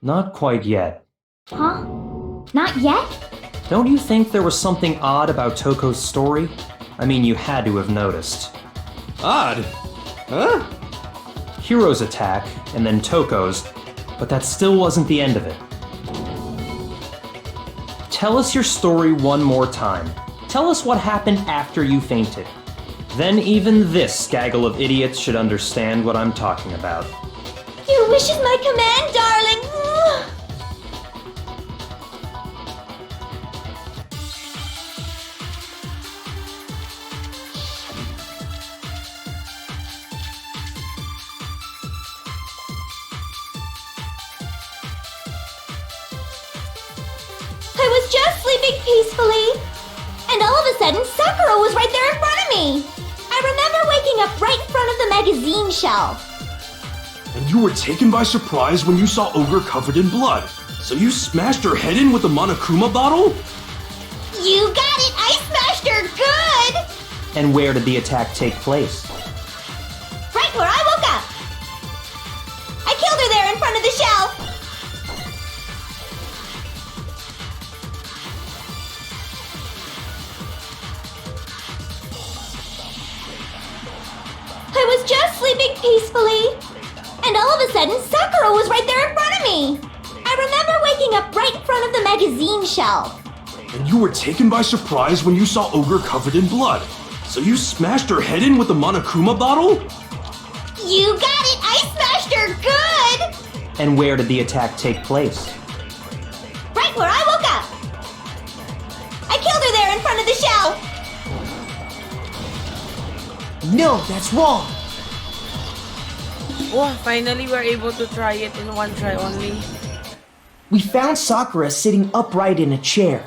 not quite yet. Huh? Not yet? Don't you think there was something odd about Toko's story? I mean, you had to have noticed. Odd? Huh? Hiro's attack, and then Toko's, but that still wasn't the end of it. Tell us your story one more time. Tell us what happened after you fainted. Then even this gaggle of idiots should understand what I'm talking about. Your wish is my command, darling. I was just sleeping peacefully, and all of a sudden, Sakura was right there in front of me. I remember waking up right in front of the magazine shelf. And you were taken by surprise when you saw Ogre covered in blood. So you smashed her head in with the Monokuma bottle? You got it! I smashed her good! And where did the attack take place? Right where I woke up. I killed her there in front of the shelf. I was just sleeping peacefully, and all of a sudden, Sakura was right there in front of me. I remember waking up right in front of the magazine shelf. And you were taken by surprise when you saw Ogre covered in blood. So you smashed her head in with the Monokuma bottle? You got it! I smashed her good! And where did the attack take place? Right where I woke up. I killed her there in front of the shelf. No, that's wrong. Oh, finally we're able to try it in one try only. We found Sakura sitting upright in a chair.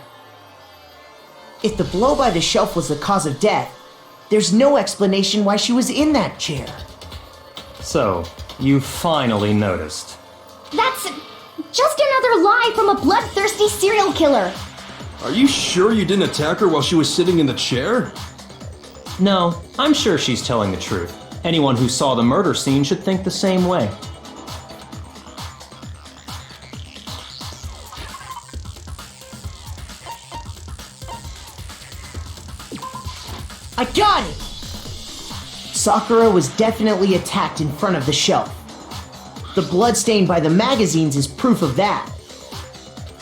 If the blow by the shelf was the cause of death, there's no explanation why she was in that chair. So, you finally noticed. That's just another lie from a bloodthirsty serial killer. Are you sure you didn't attack her while she was sitting in the chair? No, I'm sure she's telling the truth. Anyone who saw the murder scene should think the same way. I got it! Sakura was definitely attacked in front of the shelf. The blood stain by the magazines is proof of that.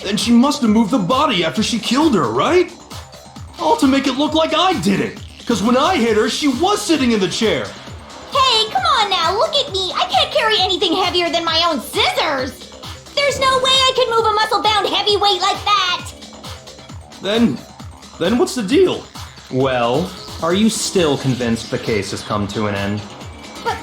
Then she must have moved the body after she killed her, right? All to make it look like I did it. Because when I hit her, she was sitting in the chair. Hey, come on now, look at me. I can't carry anything heavier than my own scissors. There's no way I could move a muscle-bound heavyweight like that. Then what's the deal? Well, are you still convinced the case has come to an end? But...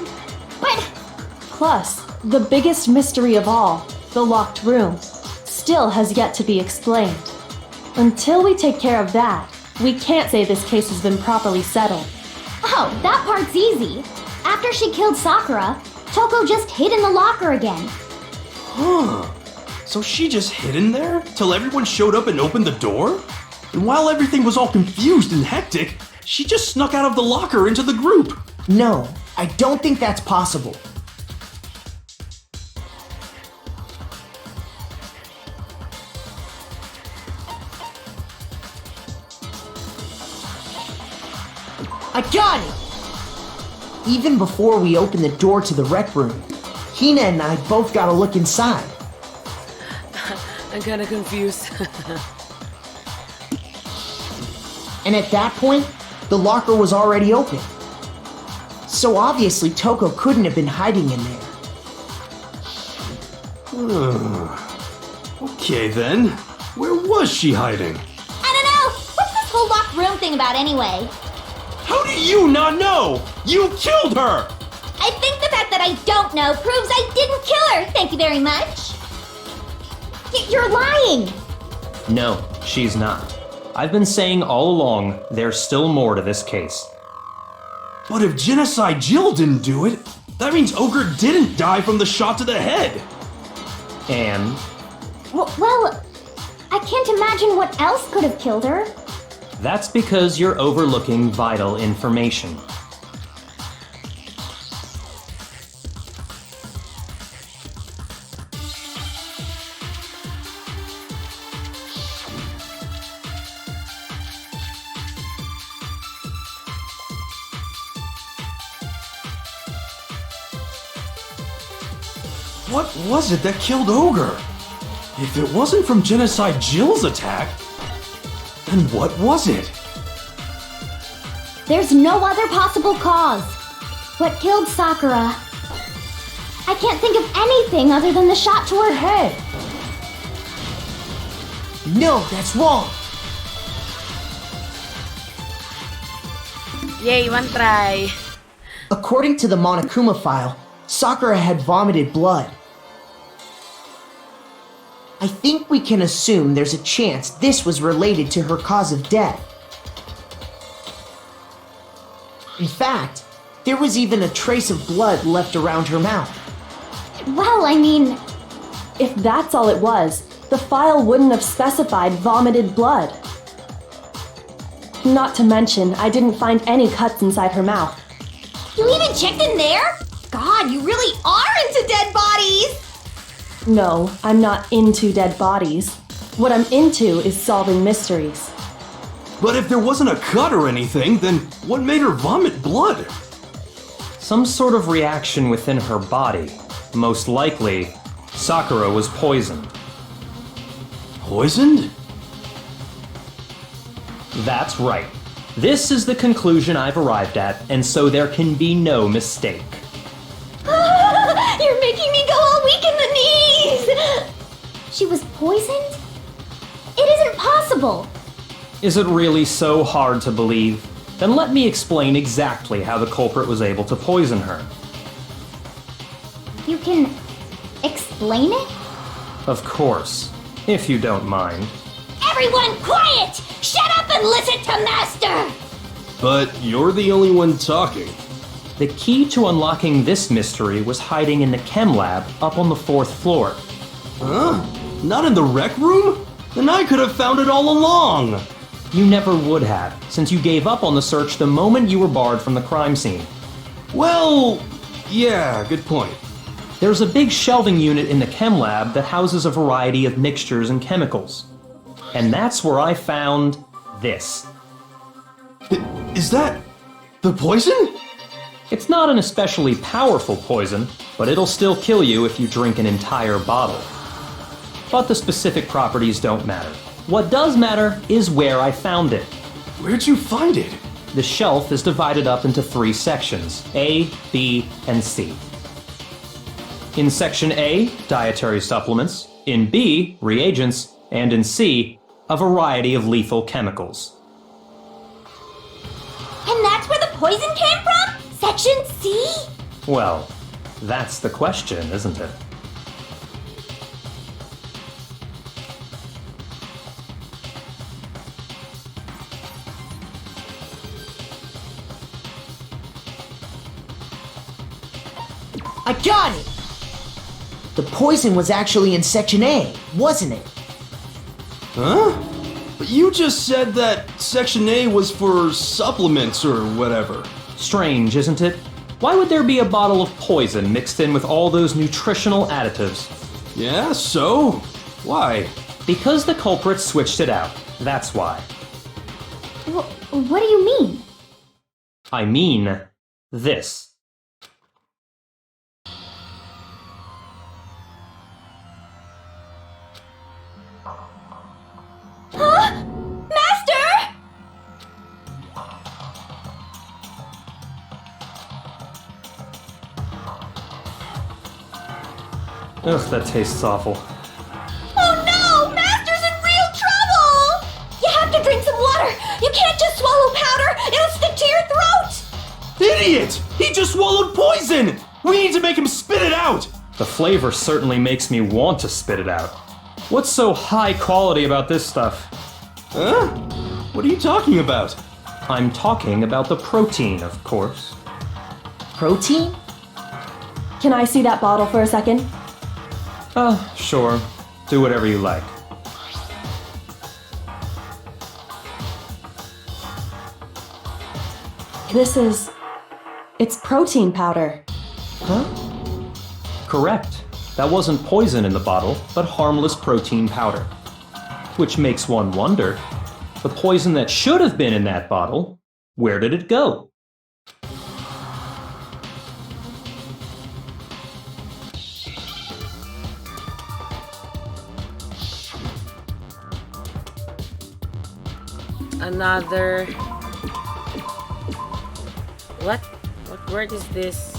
Plus, the biggest mystery of all, the locked room, still has yet to be explained. Until we take care of that, we can't say this case has been properly settled. Oh, that part's easy. After she killed Sakura, Toko just hid in the locker again. Huh. So she just hid in there till everyone showed up and opened the door? And while everything was all confused and hectic, she just snuck out of the locker into the group. No, I don't think that's possible. I got it! Even before we open the door to the rec room, Hina and I both got a look inside. I'm kinda confused. And at that point, the locker was already open. So obviously Toko couldn't have been hiding in there. Okay then, where was she hiding? I don't know. What's this whole locked room thing about anyway? How do you not know? You killed her! I think the fact that I don't know proves I didn't kill her. Thank you very much. You're lying. No, she's not. I've been saying all along, there's still more to this case. But if Genocide Jill didn't do it, that means Ogre didn't die from the shot to the head. And Well, I can't imagine what else could have killed her. that's because you're overlooking vital information. What was it that killed Ogre? If it wasn't from Genocide Jill's attack, then what was it? There's no other possible cause. What killed Sakura? I can't think of anything other than the shot to her head. No, that's wrong. Yay, one try. According to the Monokuma file, Sakura had vomited blood. I think we can assume there's a chance this was related to her cause of death. In fact, there was even a trace of blood left around her mouth. Well, I mean, If that's all it was, the file wouldn't have specified vomited blood. Not to mention, I didn't find any cuts inside her mouth. you even checked in there? God, you really are into dead bodies! No, I'm not into dead bodies. What I'm into is solving mysteries. But if there wasn't a cut or anything, then what made her vomit blood? Some sort of reaction within her body. Most likely, Sakura was poisoned. Poisoned? That's right. This is the conclusion I've arrived at, and so there can be no mistake. You're making me go all weak in the knees! She was poisoned? It isn't possible! Is it really so hard to believe? Then let me explain exactly how the culprit was able to poison her. You can explain it? Of course, if you don't mind. Everyone quiet! Shut up and listen to Master! But you're the only one talking. The key to unlocking this mystery was hiding in the chem lab up on the 4th floor. Huh? Not in the rec room? Then I could have found it all along. You never would have, since you gave up on the search the moment you were barred from the crime scene. Well, yeah, good point. There's a big shelving unit in the chem lab that houses a variety of mixtures and chemicals. And that's where I found this. Is that the poison? It's not an especially powerful poison, but it'll still kill you if you drink an entire bottle. But the specific properties don't matter. What does matter is where I found it. Where'd you find it? The shelf is divided up into 3 sections, A, B, and C. In Section A, dietary supplements. In B, reagents. And in C, a variety of lethal chemicals. And that's where the poison came from? Section C? Well, that's the question, isn't it? I got it! The poison was actually in Section A, wasn't it? Huh? But you just said that Section A was for supplements or whatever. Strange, isn't it? Why would there be a bottle of poison mixed in with all those nutritional additives? Yeah, so? Why? Because the culprits switched it out. That's why. What do you mean? I mean this. Huh? Master! Ugh, that tastes awful. Oh no! Master's in real trouble! You have to drink some water! You can't just swallow powder! It'll stick to your throat! Idiot! He just swallowed poison! We need to make him spit it out! The flavor certainly makes me want to spit it out. What's so high quality about this stuff? Huh? What are you talking about? I'm talking about the protein, of course. Protein? Can I see that bottle for a second? Sure. Do whatever you like. It's protein powder. Huh? Correct. That wasn't poison in the bottle, but harmless protein powder. Which makes one wonder, the poison that should have been in that bottle, where did it go? Another... What? What word is this?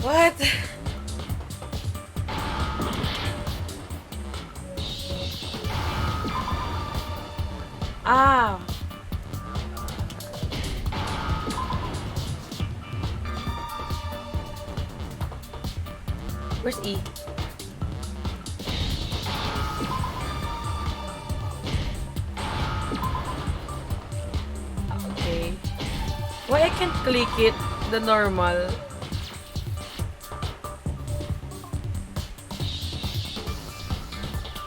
What? Ah. Where's E? Okay. Why I can't click it the normal?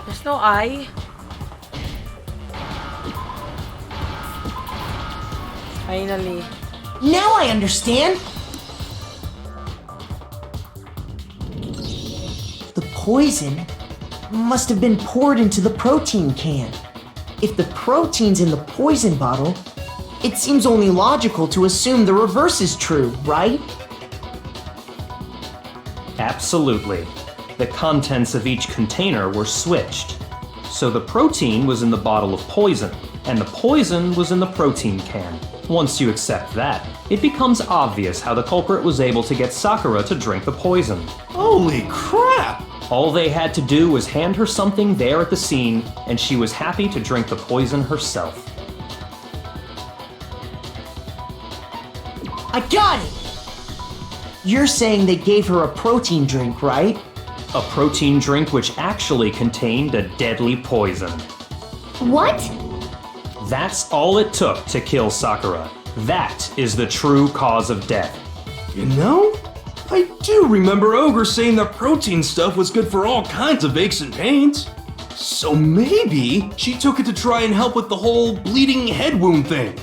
There's no I. Finally. Now I understand! The poison must have been poured into the protein can. If the protein's in the poison bottle, it seems only logical to assume the reverse is true, right? Absolutely. The contents of each container were switched. So the protein was in the bottle of poison, and the poison was in the protein can. Once you accept that, it becomes obvious how the culprit was able to get Sakura to drink the poison. Holy crap! All they had to do was hand her something there at the scene, and she was happy to drink the poison herself. I got it! You're saying they gave her a protein drink, right? A protein drink which actually contained a deadly poison. What? That's all it took to kill Sakura. That is the true cause of death. You know, I do remember Ogre saying the protein stuff was good for all kinds of aches and pains. So maybe she took it to try and help with the whole bleeding head wound thing.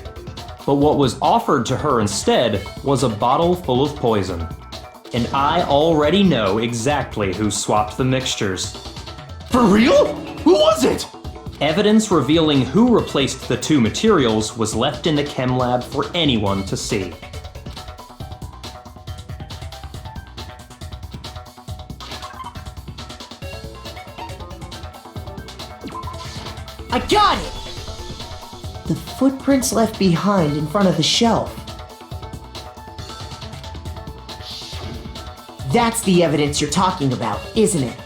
But what was offered to her instead was a bottle full of poison. And I already know exactly who swapped the mixtures. For real? Who was it? Evidence revealing who replaced the two materials was left in the chem lab for anyone to see. I got it! The footprints left behind in front of the shelf. That's the evidence you're talking about, isn't it?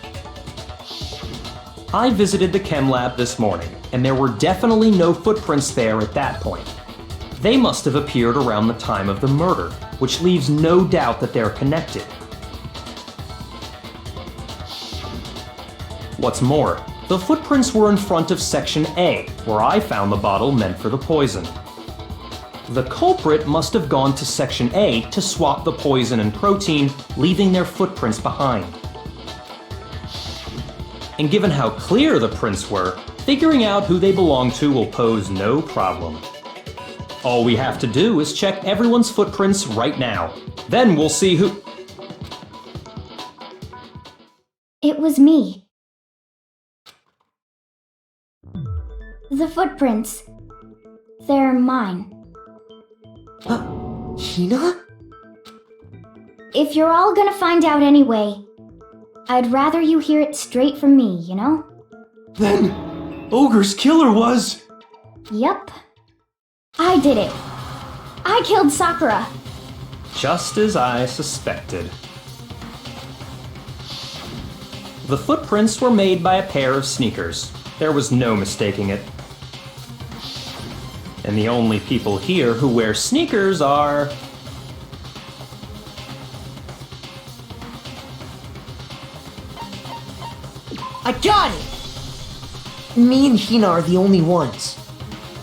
I visited the chem lab this morning, and there were definitely no footprints there at that point. They must have appeared around the time of the murder, which leaves no doubt that they're connected. What's more, the footprints were in front of Section A, where I found the bottle meant for the poison. The culprit must have gone to Section A to swap the poison and protein, leaving their footprints behind. And given how clear the prints were, figuring out who they belong to will pose no problem. All we have to do is check everyone's footprints right now. Then we'll see who... It was me. The footprints. They're mine. Hina? If you're all gonna find out anyway, I'd rather you hear it straight from me, you know? Then, Ogre's killer was... Yep. I did it. I killed Sakura. Just as I suspected. The footprints were made by a pair of sneakers. There was no mistaking it. And the only people here who wear sneakers are... I got it! Me and Hina are the only ones.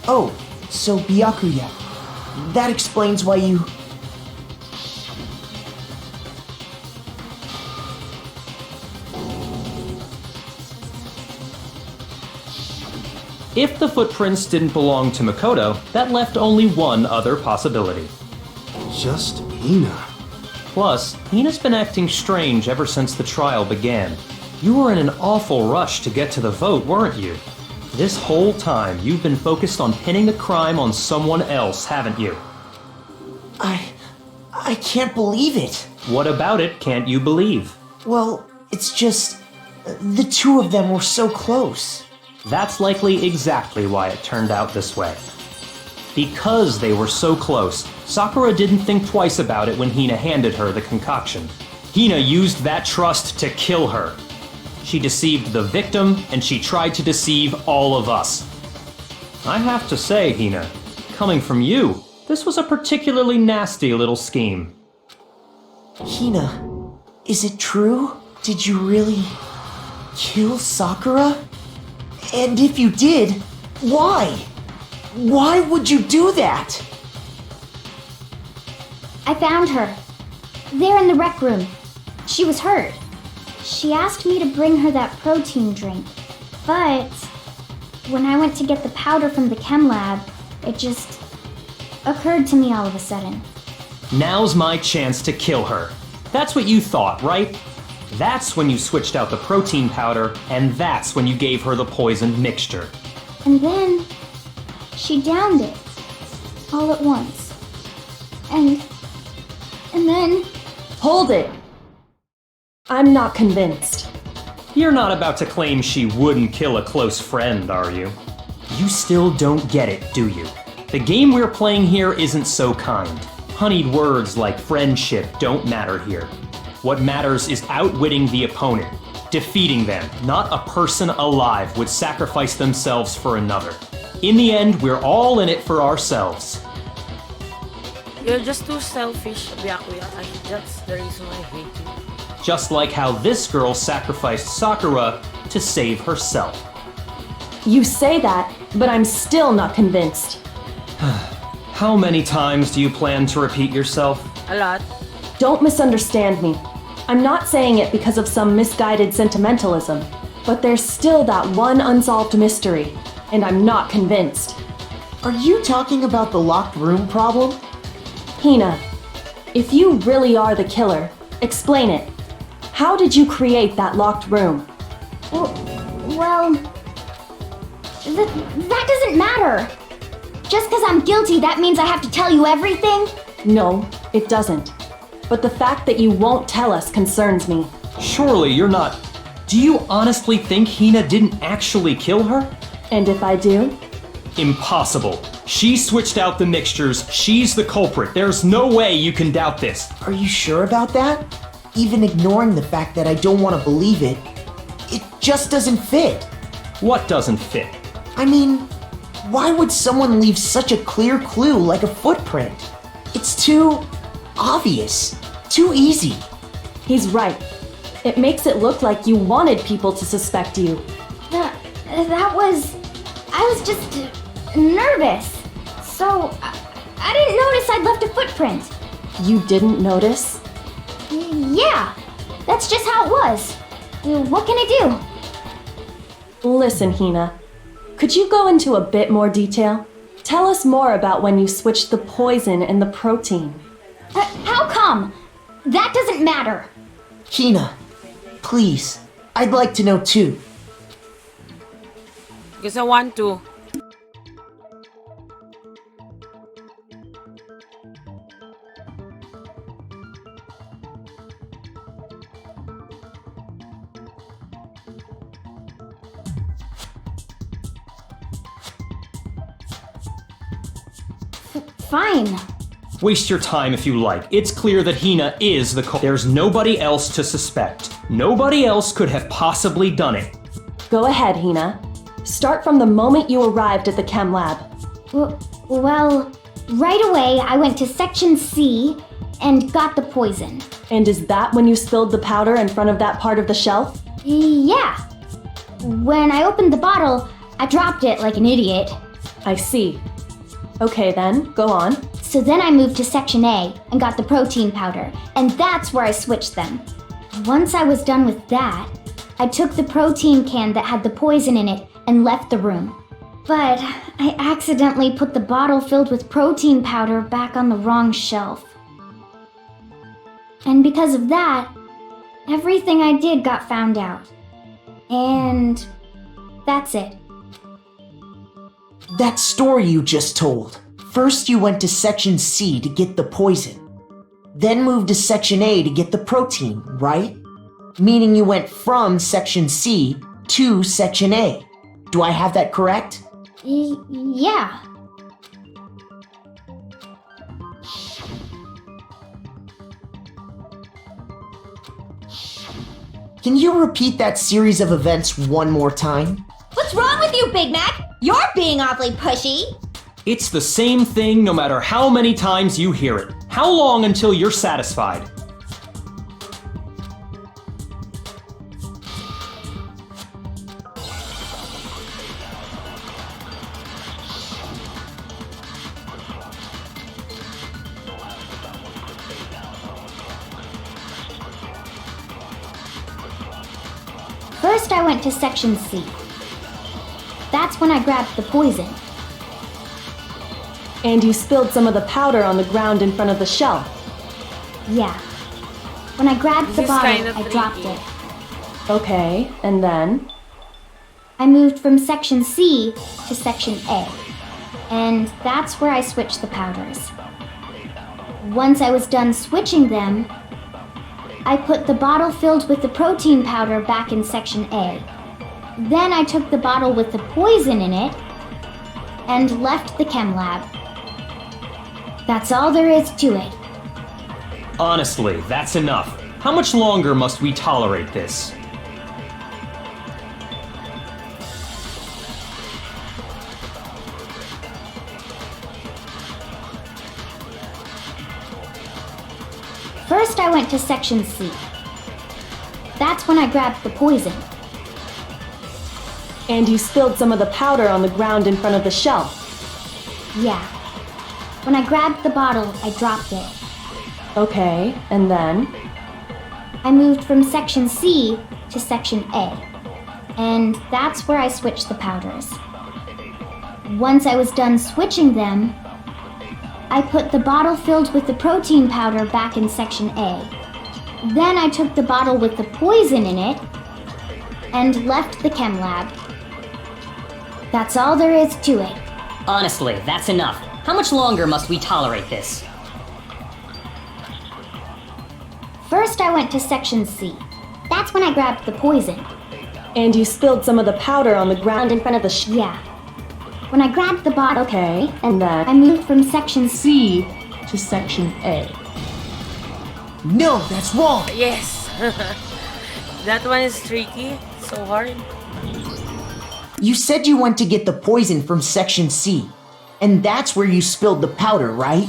Oh, so Byakuya. That explains why you... If the footprints didn't belong to Makoto, that left only one other possibility. Just Hina. Plus, Hina's been acting strange ever since the trial began. You were in an awful rush to get to the vote, weren't you? This whole time, you've been focused on pinning the crime on someone else, haven't you? I can't believe it. What about it can't you believe? Well, it's just... the two of them were so close. That's likely exactly why it turned out this way. Because they were so close, Sakura didn't think twice about it when Hina handed her the concoction. Hina used that trust to kill her. She deceived the victim, and she tried to deceive all of us. I have to say, Hina, coming from you, this was a particularly nasty little scheme. Hina, is it true? Did you really... kill Sakura? And if you did, why? Why would you do that? I found her. There in the rec room. She was hurt. She asked me to bring her that protein drink. But when I went to get the powder from the chem lab, it just occurred to me all of a sudden. Now's my chance to kill her. That's what you thought, right? That's when you switched out the protein powder, and that's when you gave her the poisoned mixture. And then she downed it all at once. And then... Hold it! I'm not convinced. You're not about to claim she wouldn't kill a close friend, are you? You still don't get it, do you? The game we're playing here isn't so kind. Honeyed words like friendship don't matter here. What matters is outwitting the opponent, defeating them. Not a person alive would sacrifice themselves for another. In the end, we're all in it for ourselves. You're just too selfish, Byakuya. That's the reason why I hate you. Just like how this girl sacrificed Sakura to save herself. You say that, but I'm still not convinced. How many times do you plan to repeat yourself? A lot. Don't misunderstand me. I'm not saying it because of some misguided sentimentalism, but there's still that one unsolved mystery, and I'm not convinced. Are you talking about the locked room problem? Hina, if you really are the killer, Explain it. How did you create that locked room? Well, that doesn't matter. Just because I'm guilty, that means I have to tell you everything? No, it doesn't. But the fact that you won't tell us concerns me. Surely you're not. Do you honestly think Hina didn't actually kill her? And if I do? Impossible. She switched out the mixtures. She's the culprit. There's no way you can doubt this. Are you sure about that? Even ignoring the fact that I don't want to believe it, it just doesn't fit. What doesn't fit? I mean, why would someone leave such a clear clue like a footprint? It's too obvious, too easy. He's right. It makes it look like you wanted people to suspect you. I was just nervous. So, I didn't notice I'd left a footprint. You didn't notice? Yeah, that's just how it was. What can I do? Listen, Hina. Could you go into a bit more detail? Tell us more about when you switched the poison and the protein. How come? That doesn't matter. Hina, please, I'd like to know too. Because I want to. Fine. Waste your time if you like. It's clear that Hina is the culprit. There's nobody else to suspect. Nobody else could have possibly done it. Go ahead, Hina. Start from the moment you arrived at the chem lab. Well, right away I went to section C and got the poison. And is that when you spilled the powder in front of that part of the shelf? Yeah. When I opened the bottle, I dropped it like an idiot. I see. Okay then, go on. So then I moved to section A and got the protein powder, and that's where I switched them. Once I was done with that, I took the protein can that had the poison in it and left the room. But I accidentally put the bottle filled with protein powder back on the wrong shelf. And because of that, everything I did got found out. And that's it. That story you just told. First you went to section C to get the poison. Then moved to section A to get the protein, right? Meaning you went from section C to section A. Do I have that correct? Yeah. Can you repeat that series of events one more time? What's wrong with you, Big Mac? You're being awfully pushy. It's the same thing no matter how many times you hear it. How long until you're satisfied? First, I went to section C. That's when I grabbed the poison. And you spilled some of the powder on the ground in front of the shelf. Yeah. When I grabbed the This is bottle, kind of I dropped tricky. it. Okay, and then? I moved from section C to section A. And that's where I switched the powders. Once I was done switching them, I put the bottle filled with the protein powder back in section A. Then I took the bottle with the poison in it and left the chem lab. That's all there is to it. Honestly, that's enough. How much longer must we tolerate this? First, I went to section C. That's when I grabbed the poison. And you spilled some of the powder on the ground in front of the shelf. Yeah. When I grabbed the bottle, I dropped it. Okay, and then? I moved from section C to section A. And that's where I switched the powders. Once I was done switching them, I put the bottle filled with the protein powder back in section A. Then I took the bottle with the poison in it and left the chem lab. That's all there is to it. Honestly, that's enough. How much longer must we tolerate this? First, I went to Section C. That's when I grabbed the poison. And you spilled some of the powder on the ground in front of the Yeah. When I grabbed the bottle, Okay, and that I moved from Section C. C to Section A. No, that's wrong. Yes. That one is tricky. So hard. You said you went to get the poison from Section C, and that's where you spilled the powder, right?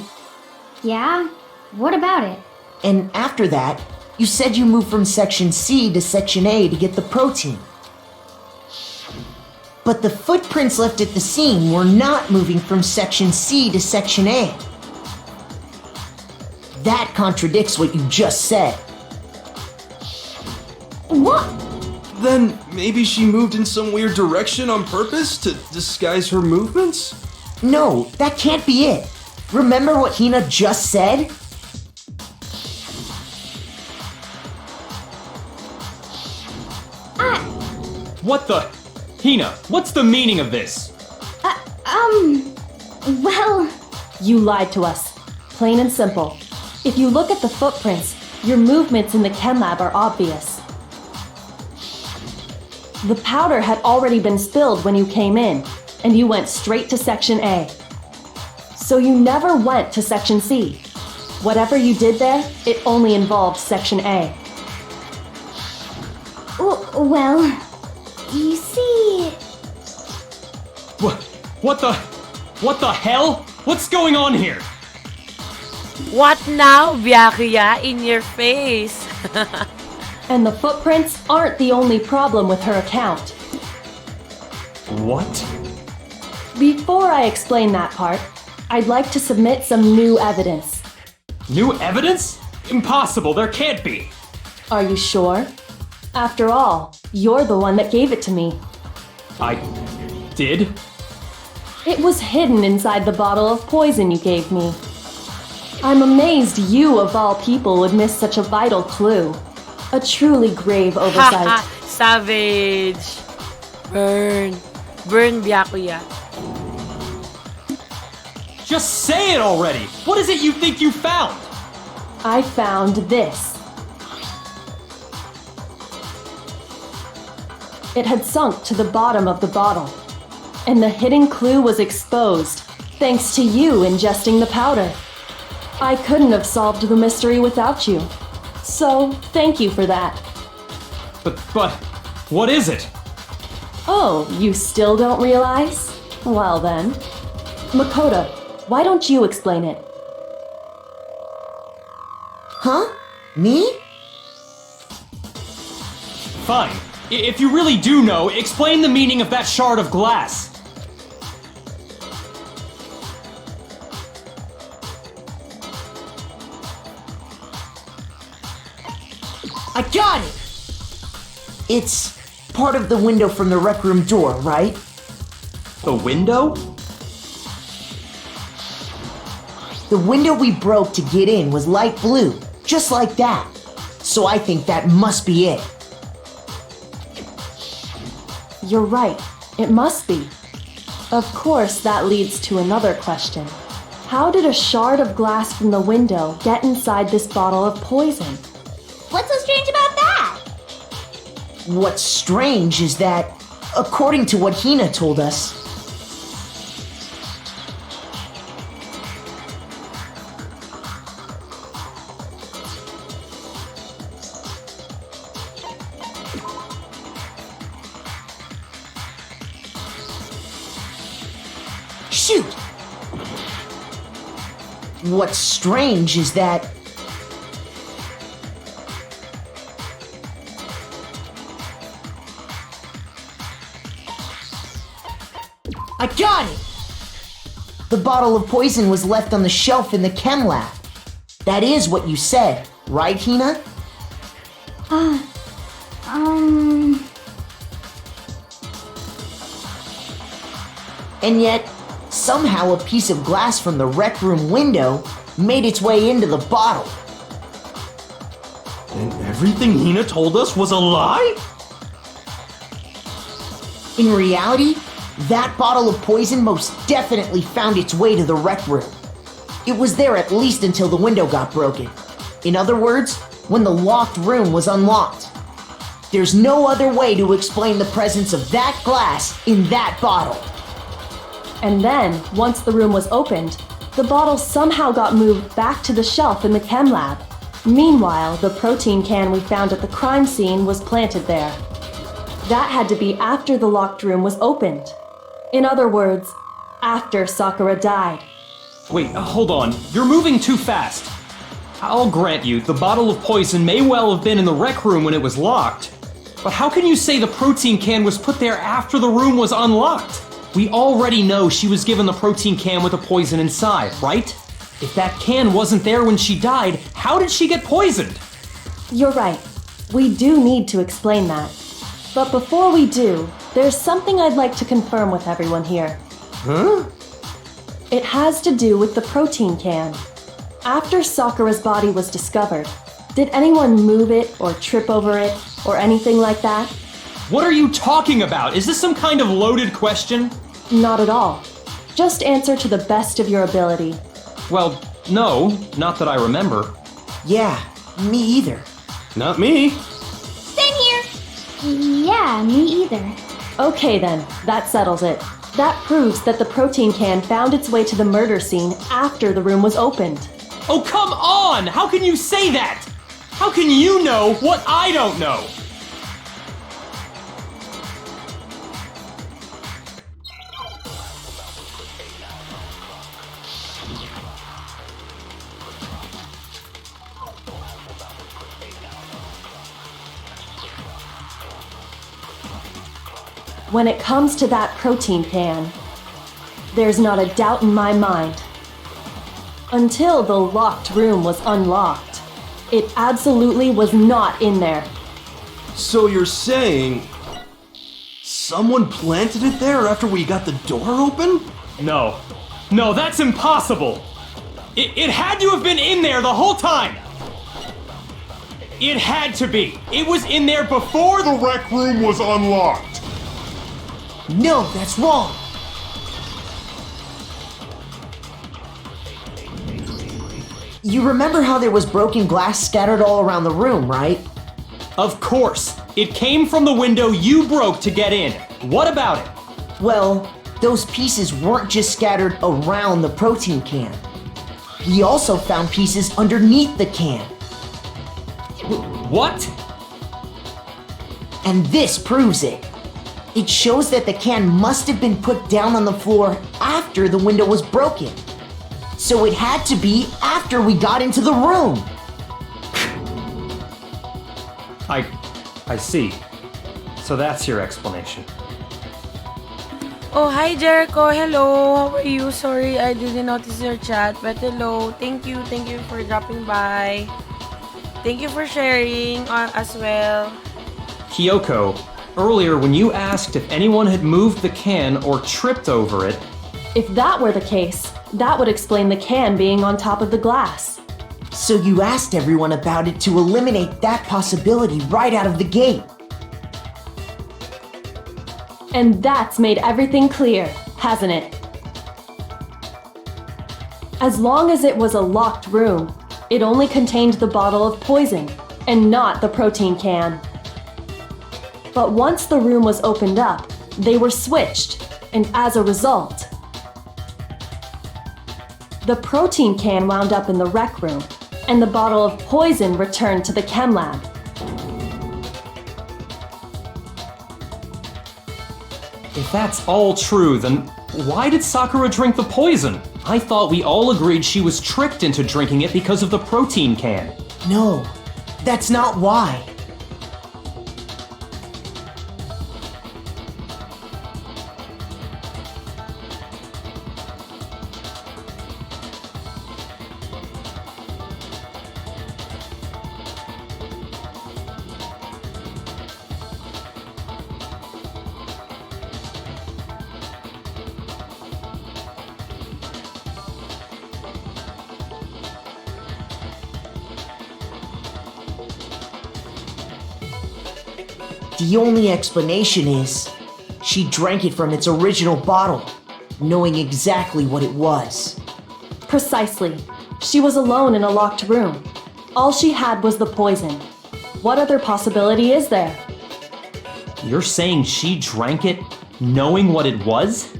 Yeah? What about it? And after that, you said you moved from Section C to Section A to get the protein. But the footprints left at the scene were not moving from Section C to Section A. That contradicts what you just said. What? Then maybe she moved in some weird direction on purpose to disguise her movements? No, that can't be it. Remember what Hina just said? What the? Hina, what's the meaning of this? Well, You lied to us. Plain and simple. If you look at the footprints, your movements in the chem lab are obvious. The powder had already been spilled when you came in, and you went straight to Section A. So you never went to Section C. Whatever you did there, it only involved Section A. well, you see... What the hell? What's going on here? What now, Byakuya? In your face. And the footprints aren't the only problem with her account. What? Before I explain that part, I'd like to submit some new evidence. New evidence? Impossible, there can't be. Are you sure? After all, you're the one that gave it to me. I did? It was hidden inside the bottle of poison you gave me. I'm amazed you, of all people, would miss such a vital clue. A truly grave oversight. Savage. Burn. Burn, Byakuya. Just say it already! What is it you think you found? I found this. It had sunk to the bottom of the bottle, and the hidden clue was exposed, thanks to you ingesting the powder. I couldn't have solved the mystery without you. So, thank you for that. But, what is it? Oh, you still don't realize? Well then. Makoto, why don't you explain it? Huh? Me? Fine. If you really do know, explain the meaning of that shard of glass. I got it! It's part of the window from the rec room door, right? The window? The window we broke to get in was light blue, just like that. So I think that must be it. You're right. It must be. Of course, that leads to another question. How did a shard of glass from the window get inside this bottle of poison? What's so strange about that? What's strange is that, according to what Hina told us, shoot! What's strange is that I got it! The bottle of poison was left on the shelf in the chem lab. That is what you said, right, Hina? And yet, somehow a piece of glass from the rec room window made its way into the bottle. And everything Hina told us was a lie? In reality, that bottle of poison most definitely found its way to the rec room. It was there at least until the window got broken. In other words, when the locked room was unlocked. There's no other way to explain the presence of that glass in that bottle. And then, once the room was opened, the bottle somehow got moved back to the shelf in the chem lab. Meanwhile, the protein can we found at the crime scene was planted there. That had to be after the locked room was opened. In other words, after Sakura died. Wait, hold on. You're moving too fast. I'll grant you, the bottle of poison may well have been in the rec room when it was locked. But how can you say the protein can was put there after the room was unlocked? We already know she was given the protein can with the poison inside, right? If that can wasn't there when she died, how did she get poisoned? You're right. We do need to explain that. But before we do, there's something I'd like to confirm with everyone here. Huh? It has to do with the protein can. After Sakura's body was discovered, did anyone move it or trip over it or anything like that? What are you talking about? Is this some kind of loaded question? Not at all. Just answer to the best of your ability. Well, no, not that I remember. Yeah, me either. Not me. Same here. Yeah, me either. Okay then, that settles it. That proves that the protein can found its way to the murder scene after the room was opened. Oh, come on! How can you say that? How can you know what I don't know? When it comes to that protein can, there's not a doubt in my mind. Until the locked room was unlocked, it absolutely was not in there. So you're saying someone planted it there after we got the door open? No. No, that's impossible! It had to have been in there the whole time! It had to be! It was in there before the rec room was unlocked! No, that's wrong. You remember how there was broken glass scattered all around the room, right? Of course! It came from the window you broke to get in. What about it? Well, those pieces weren't just scattered around the protein can. We also found pieces underneath the can. What? And this proves it. It shows that the can must have been put down on the floor after the window was broken. So it had to be after we got into the room. I see. So that's your explanation. Oh, hi Jericho. Hello. How are you? Sorry, I didn't notice your chat. But hello. Thank you. Thank you for dropping by. Thank you for sharing as well. Kyoko, earlier when you asked if anyone had moved the can or tripped over it, If that were the case, that would explain the can being on top of the glass. So you asked everyone about it to eliminate that possibility right out of the gate. And that's made everything clear, hasn't it? As long as it was a locked room, it only contained the bottle of poison, and not the protein can. But once the room was opened up, they were switched, and as a result, the protein can wound up in the rec room, and the bottle of poison returned to the chem lab. if that's all true, then why did Sakura drink the poison? I thought we all agreed she was tricked into drinking it because of the protein can. No, that's not why. The only explanation is she drank it from its original bottle, knowing exactly what it was. Precisely. She was alone in a locked room. All she had was the poison. What other possibility is there? You're saying she drank it knowing what it was?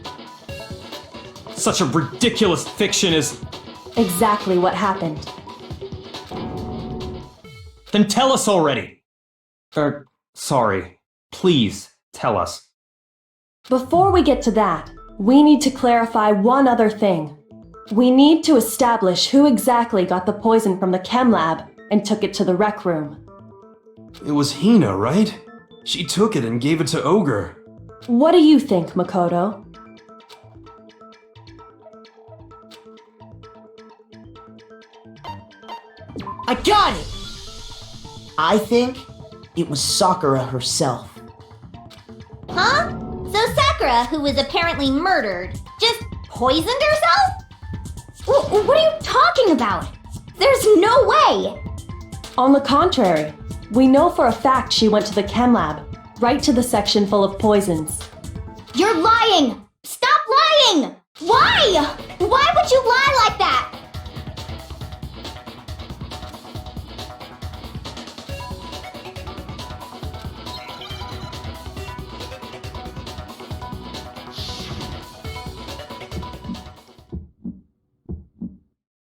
Such a ridiculous fiction is... Exactly what happened. Then tell us already! Sorry. Please, tell us. Before we get to that, we need to clarify one other thing. We need to establish who exactly got the poison from the chem lab and took it to the rec room. It was Hina, right? She took it and gave it to Ogre. What do you think, Makoto? I got it! I think it was Sakura herself. Huh? So Sakura, who was apparently murdered, just poisoned herself? What are you talking about? There's no way! On the contrary, we know for a fact she went to the chem lab, right to the section full of poisons. You're lying! Stop lying! Why? Why would you lie like that?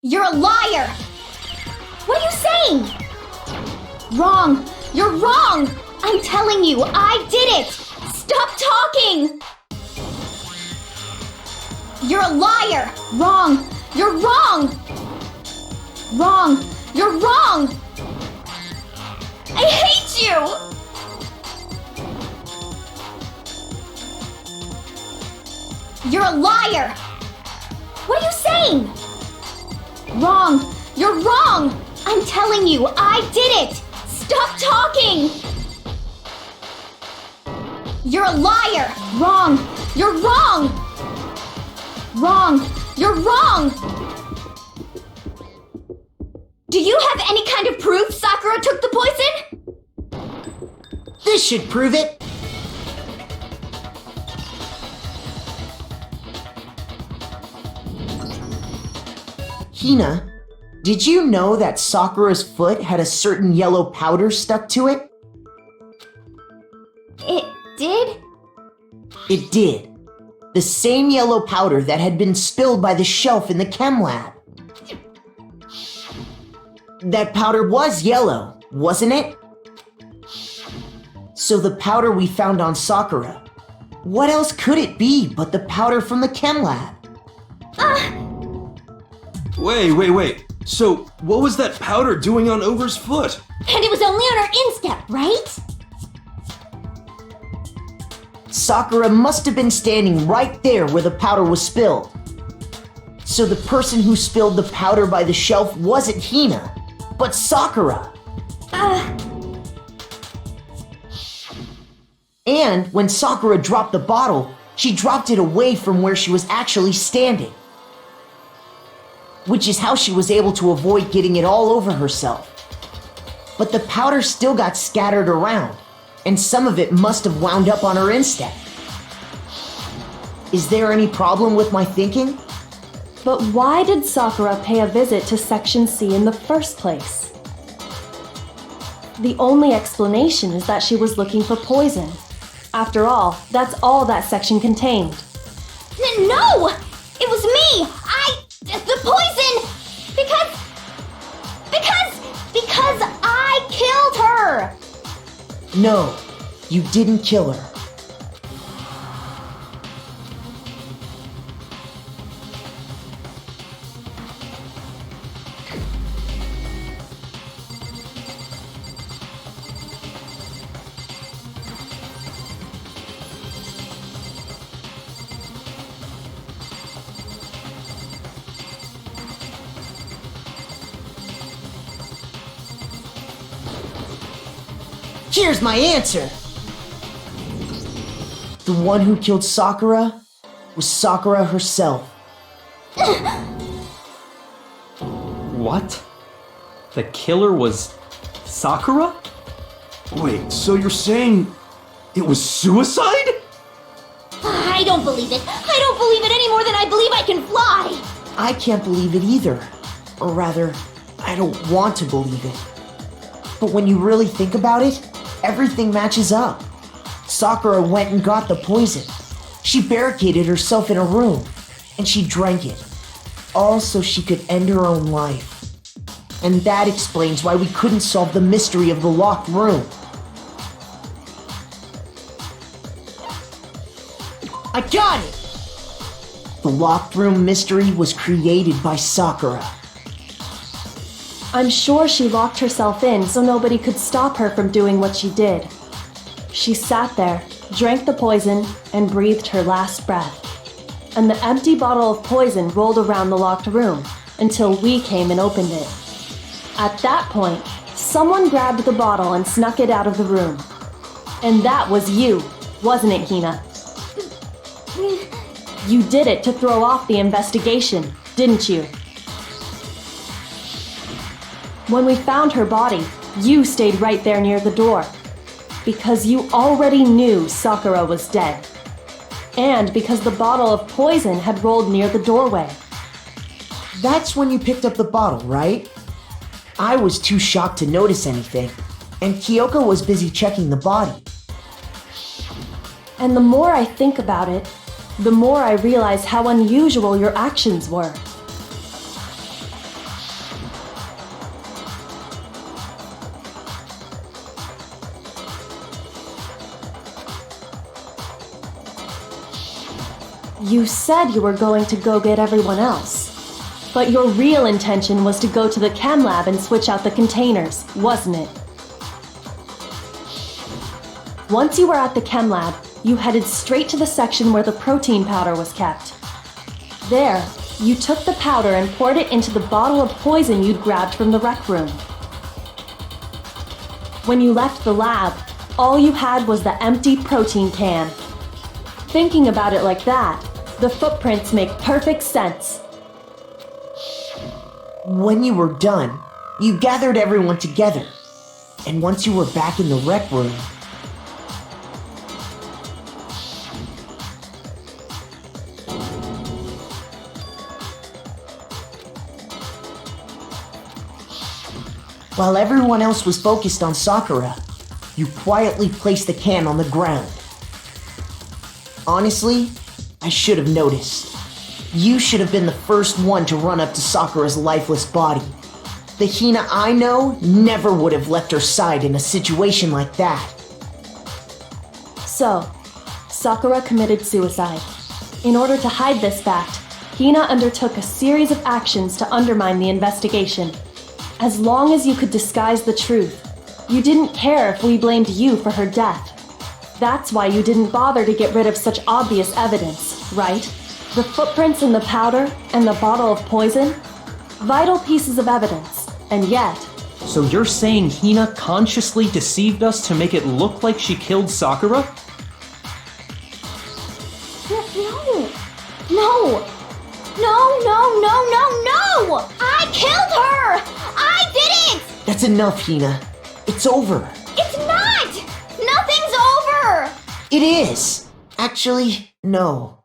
You're a liar! What are you saying? Wrong! You're wrong! I'm telling you, I did it! Stop talking! You're a liar! Wrong! You're wrong! Wrong! You're wrong! I hate you! You're a liar! What are you saying? Wrong! You're wrong! I'm telling you, I did it! Stop talking! You're a liar! Wrong! You're wrong! Wrong! You're wrong! Do you have any kind of proof Sakura took the poison? This should prove it. Hina, did you know that Sakura's foot had a certain yellow powder stuck to it? It did? It did. The same yellow powder that had been spilled by the shelf in the chem lab. That powder was yellow, wasn't it? So the powder we found on Sakura, what else could it be but the powder from the chem lab? Wait. So, what was that powder doing on Ogre's foot? And it was only on her instep, right? Sakura must have been standing right there where the powder was spilled. So the person who spilled the powder by the shelf wasn't Hina, but Sakura. And when Sakura dropped the bottle, she dropped it away from where she was actually standing. Which is how she was able to avoid getting it all over herself. But the powder still got scattered around, and some of it must have wound up on her instep. Is there any problem with my thinking? But why did Sakura pay a visit to Section C in the first place? The only explanation is that she was looking for poison. After all, that's all that section contained. No! It was me! The poison! Because I killed her! No, you didn't kill her. Here's my answer! The one who killed Sakura was Sakura herself. What? The killer was Sakura? Wait, so you're saying It was suicide? I don't believe it. I don't believe it any more than I believe I can fly. I can't believe it either. Or rather, I don't want to believe it. But when you really think about it, everything matches up. Sakura went and got the poison. She barricaded herself in a room, and she drank it. All so she could end her own life. And that explains why we couldn't solve the mystery of the locked room. I got it! The locked room mystery was created by Sakura. I'm sure she locked herself in so nobody could stop her from doing what she did. She sat there, drank the poison, and breathed her last breath. And the empty bottle of poison rolled around the locked room until we came and opened it. At that point, someone grabbed the bottle and snuck it out of the room. And that was you, wasn't it, Hina? You did it to throw off the investigation, didn't you? When we found her body, you stayed right there near the door. Because you already knew Sakura was dead. And because the bottle of poison had rolled near the doorway. That's when you picked up the bottle, right? I was too shocked to notice anything, and Kyoko was busy checking the body. And the more I think about it, the more I realize how unusual your actions were. You said you were going to go get everyone else. But your real intention was to go to the chem lab and switch out the containers, wasn't it? Once you were at the chem lab, you headed straight to the section where the protein powder was kept. There, you took the powder and poured it into the bottle of poison you'd grabbed from the rec room. When you left the lab, all you had was the empty protein can. Thinking about it like that, the footprints make perfect sense. When you were done, you gathered everyone together. And once you were back in the rec room, while everyone else was focused on Sakura, you quietly placed the can on the ground. Honestly, I should have noticed. You should have been the first one to run up to Sakura's lifeless body. The Hina I know never would have left her side in a situation like that. So, Sakura committed suicide. In order to hide this fact, Hina undertook a series of actions to undermine the investigation. As long as you could disguise the truth, you didn't care if we blamed you for her death. That's why you didn't bother to get rid of such obvious evidence, right? The footprints in the powder and the bottle of poison? Vital pieces of evidence, and yet... So you're saying Hina consciously deceived us to make it look like she killed Sakura? No! I killed her! I did it! That's enough, Hina. It's over. It's not! Nothing's over! It is. Actually, no.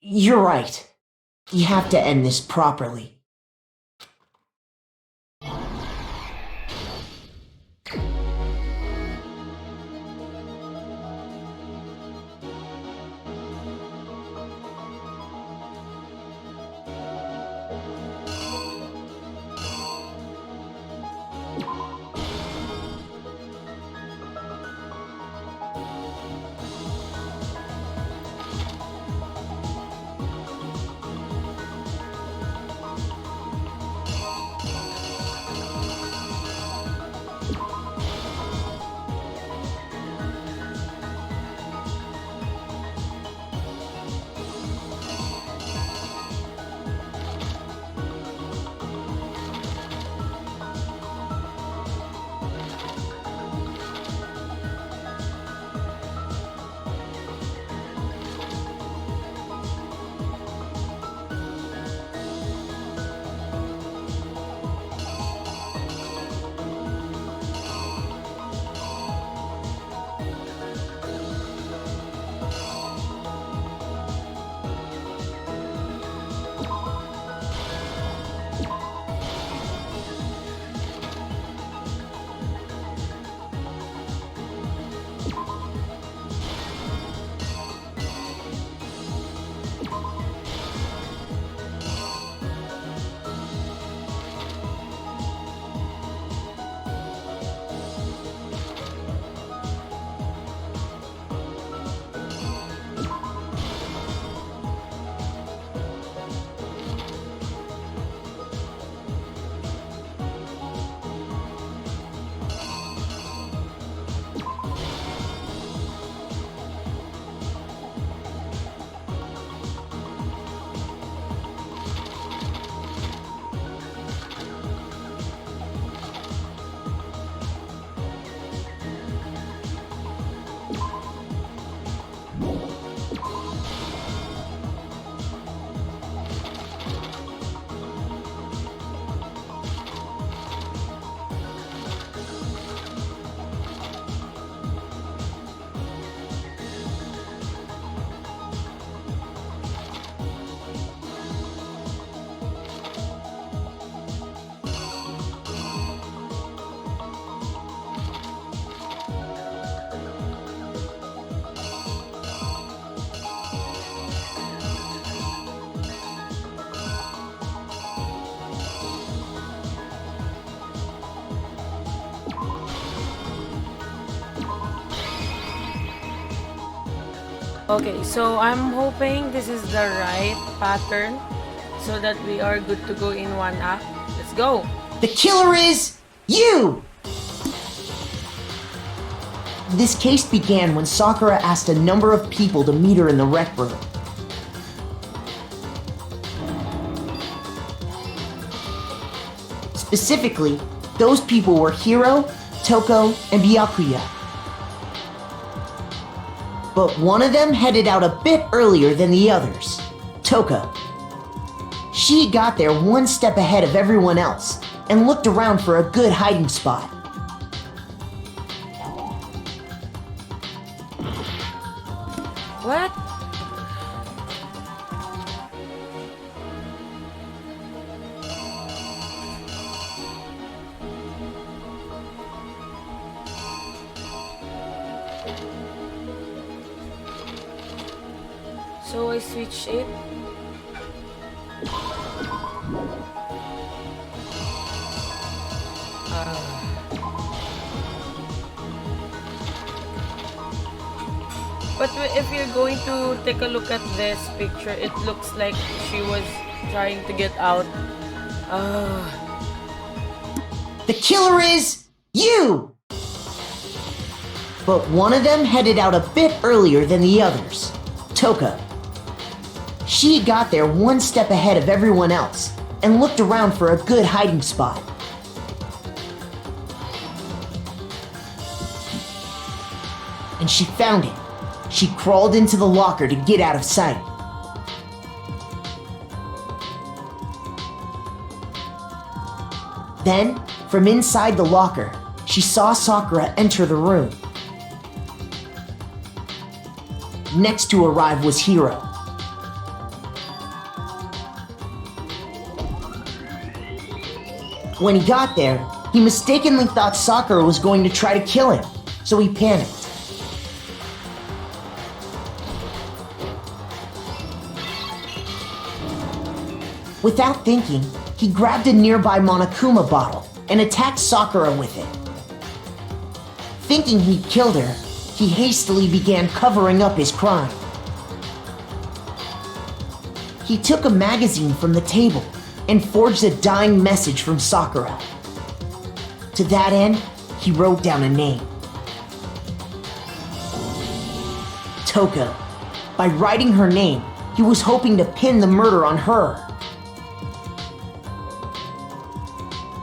You're right. You have to end this properly. Okay, so I'm hoping this is the right pattern so that we are good to go in one act. Let's go! The killer is you! This case began when Sakura asked a number of people to meet her in the rec room. Specifically, those people were Hiro, Toko, and Byakuya. But one of them headed out a bit earlier than the others, Toko. She got there one step ahead of everyone else and looked around for a good hiding spot. What? So I switched it. But if you're going to take a look at this picture, it looks like she was trying to get out. The killer is you! But one of them headed out a bit earlier than the others, Toko. She got there one step ahead of everyone else and looked around for a good hiding spot. And she found it. She crawled into the locker to get out of sight. Then, from inside the locker, she saw Sakura enter the room. Next to arrive was Hiro. When he got there, he mistakenly thought Sakura was going to try to kill him, so he panicked. Without thinking, he grabbed a nearby Monokuma bottle and attacked Sakura with it. Thinking he'd killed her, he hastily began covering up his crime. He took a magazine from the table and forged a dying message from Sakura. To that end, he wrote down a name. Toko. By writing her name, he was hoping to pin the murder on her.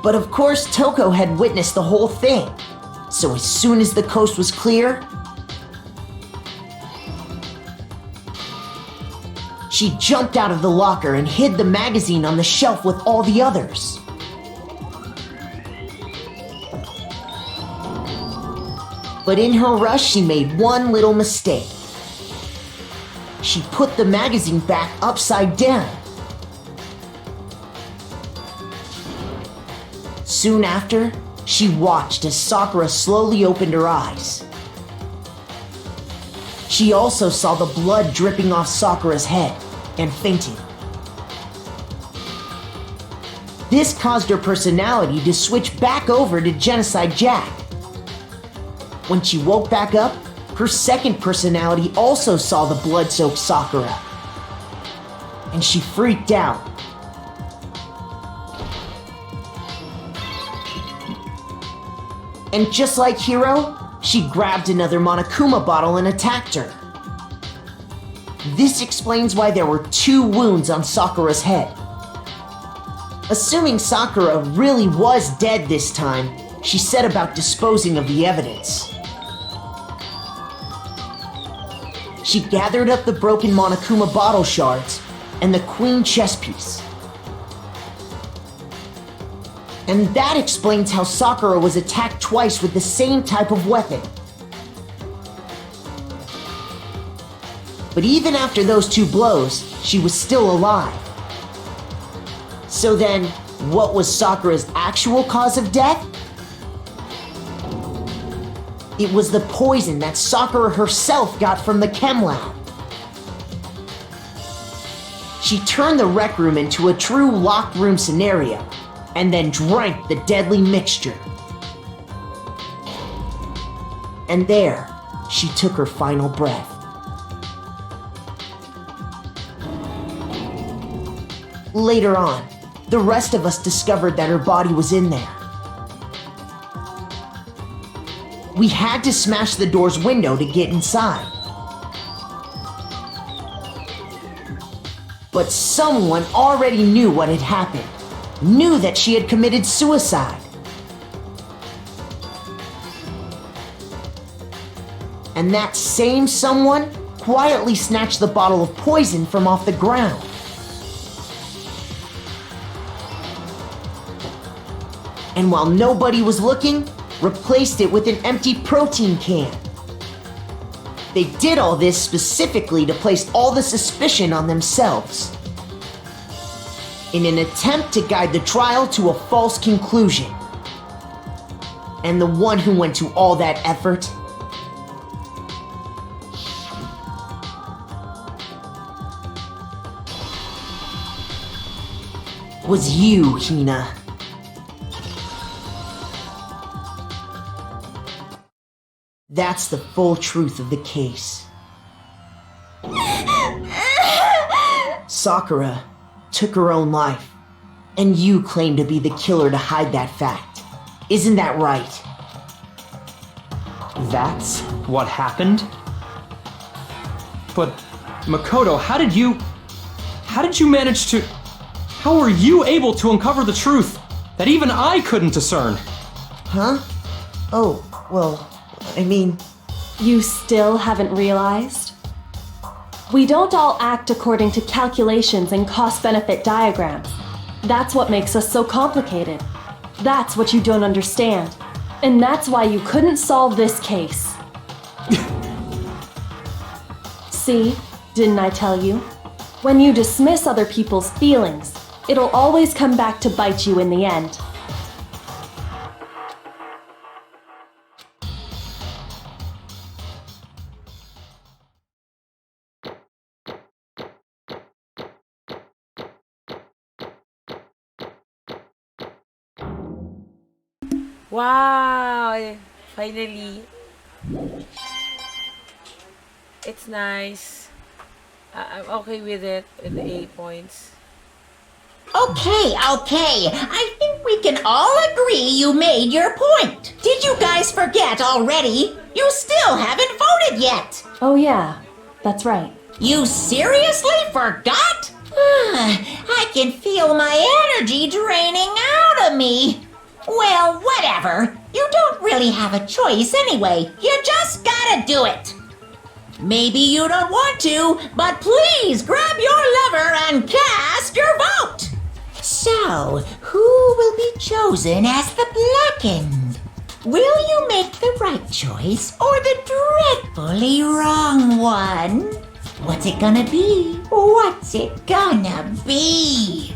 But of course, Toko had witnessed the whole thing. So as soon as the coast was clear, she jumped out of the locker and hid the magazine on the shelf with all the others. But in her rush, she made one little mistake. She put the magazine back upside down. Soon after, she watched as Sakura slowly opened her eyes. She also saw the blood dripping off Sakura's head and fainted. This caused her personality to switch back over to Genocide Jack. When she woke back up, her second personality also saw the blood-soaked Sakura. And she freaked out. And just like Hiro, she grabbed another Monokuma bottle and attacked her. This explains why there were 2 wounds on Sakura's head. Assuming Sakura really was dead this time, she set about disposing of the evidence. She gathered up the broken Monokuma bottle shards and the queen chess piece. And that explains how Sakura was attacked twice with the same type of weapon. But even after those 2 blows, she was still alive. So then, what was Sakura's actual cause of death? It was the poison that Sakura herself got from the chem lab. She turned the rec room into a true locked room scenario, and then drank the deadly mixture. And there, she took her final breath. Later on, the rest of us discovered that her body was in there. We had to smash the door's window to get inside. But someone already knew what had happened, knew that she had committed suicide. And that same someone quietly snatched the bottle of poison from off the ground. And while nobody was looking, replaced it with an empty protein can. They did all this specifically to place all the suspicion on themselves, in an attempt to guide the trial to a false conclusion. And the one who went to all that effort was you, Hina. That's the full truth of the case. Sakura took her own life, and you claim to be the killer to hide that fact. Isn't that right? That's what happened? But, Makoto, how did you manage to... How were you able to uncover the truth that even I couldn't discern? Huh? Oh, well, I mean... You still haven't realized? We don't all act according to calculations and cost-benefit diagrams. That's what makes us so complicated. That's what you don't understand. And that's why you couldn't solve this case. See, didn't I tell you? When you dismiss other people's feelings, it'll always come back to bite you in the end. Wow! Finally. It's nice. I'm okay with it, with the 8 points. Okay. I think we can all agree you made your point. Did you guys forget already? You still haven't voted yet. Oh yeah, that's right. You seriously forgot? I can feel my energy draining out of me. Well, whatever. You don't really have a choice anyway. You just gotta do it. Maybe you don't want to, but please grab your lever and cast your vote. So, who will be chosen as the Blackened? Will you make the right choice or the dreadfully wrong one? What's it gonna be? What's it gonna be?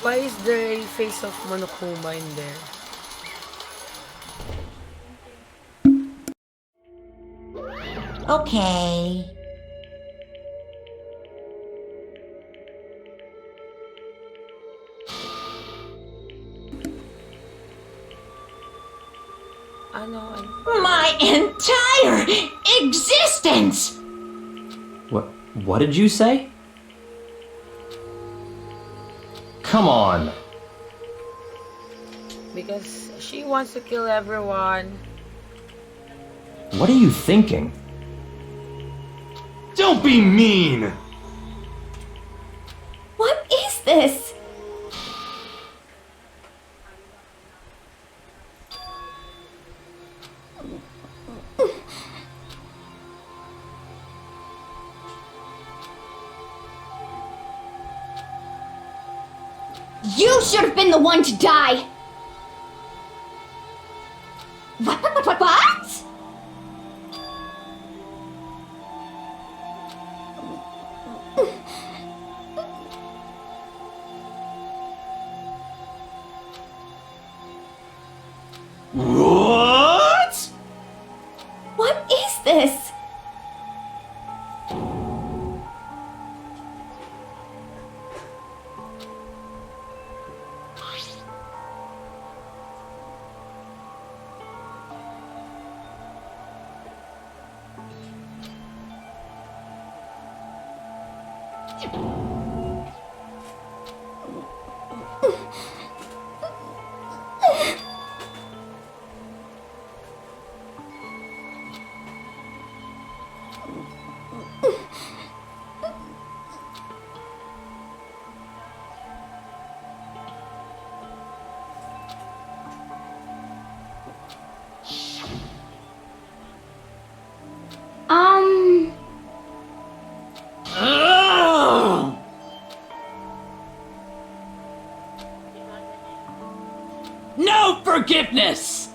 Why is there a face of Monokuma in there? Okay. My entire existence! What did you say? Come on. Because she wants to kill everyone. What are you thinking? Don't be mean! What is this? You should have been the one to die! What? What? What is this? No forgiveness!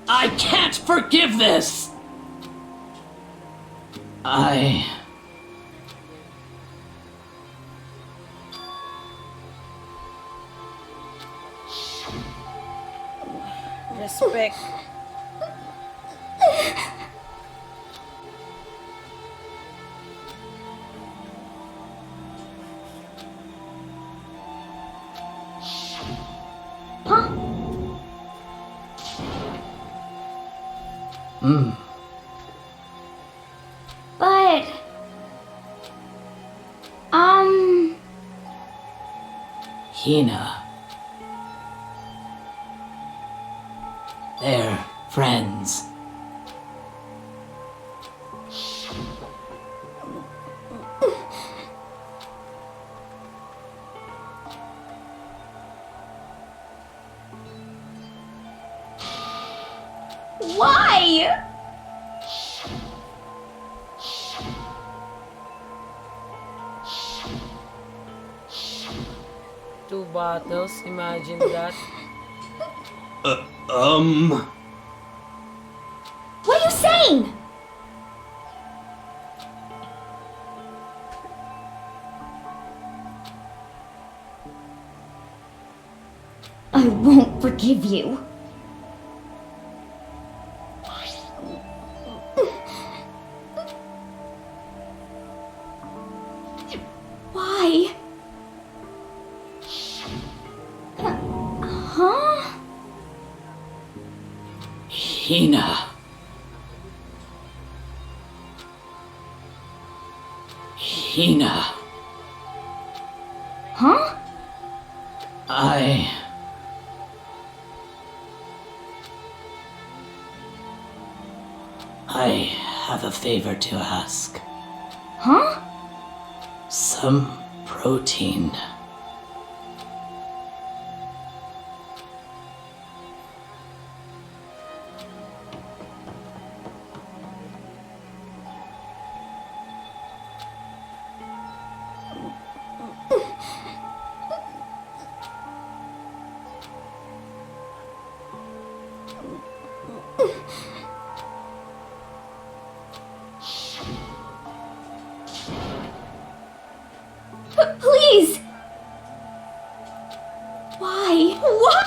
I can't forgive this! Respect. But... Hina. They're friends. Why? Two bottles, imagine that. What are you saying? I won't forgive you. Why? Huh? Hina. Hina. Huh? I have a favor to ask. Huh? Some protein. Please! Why? What?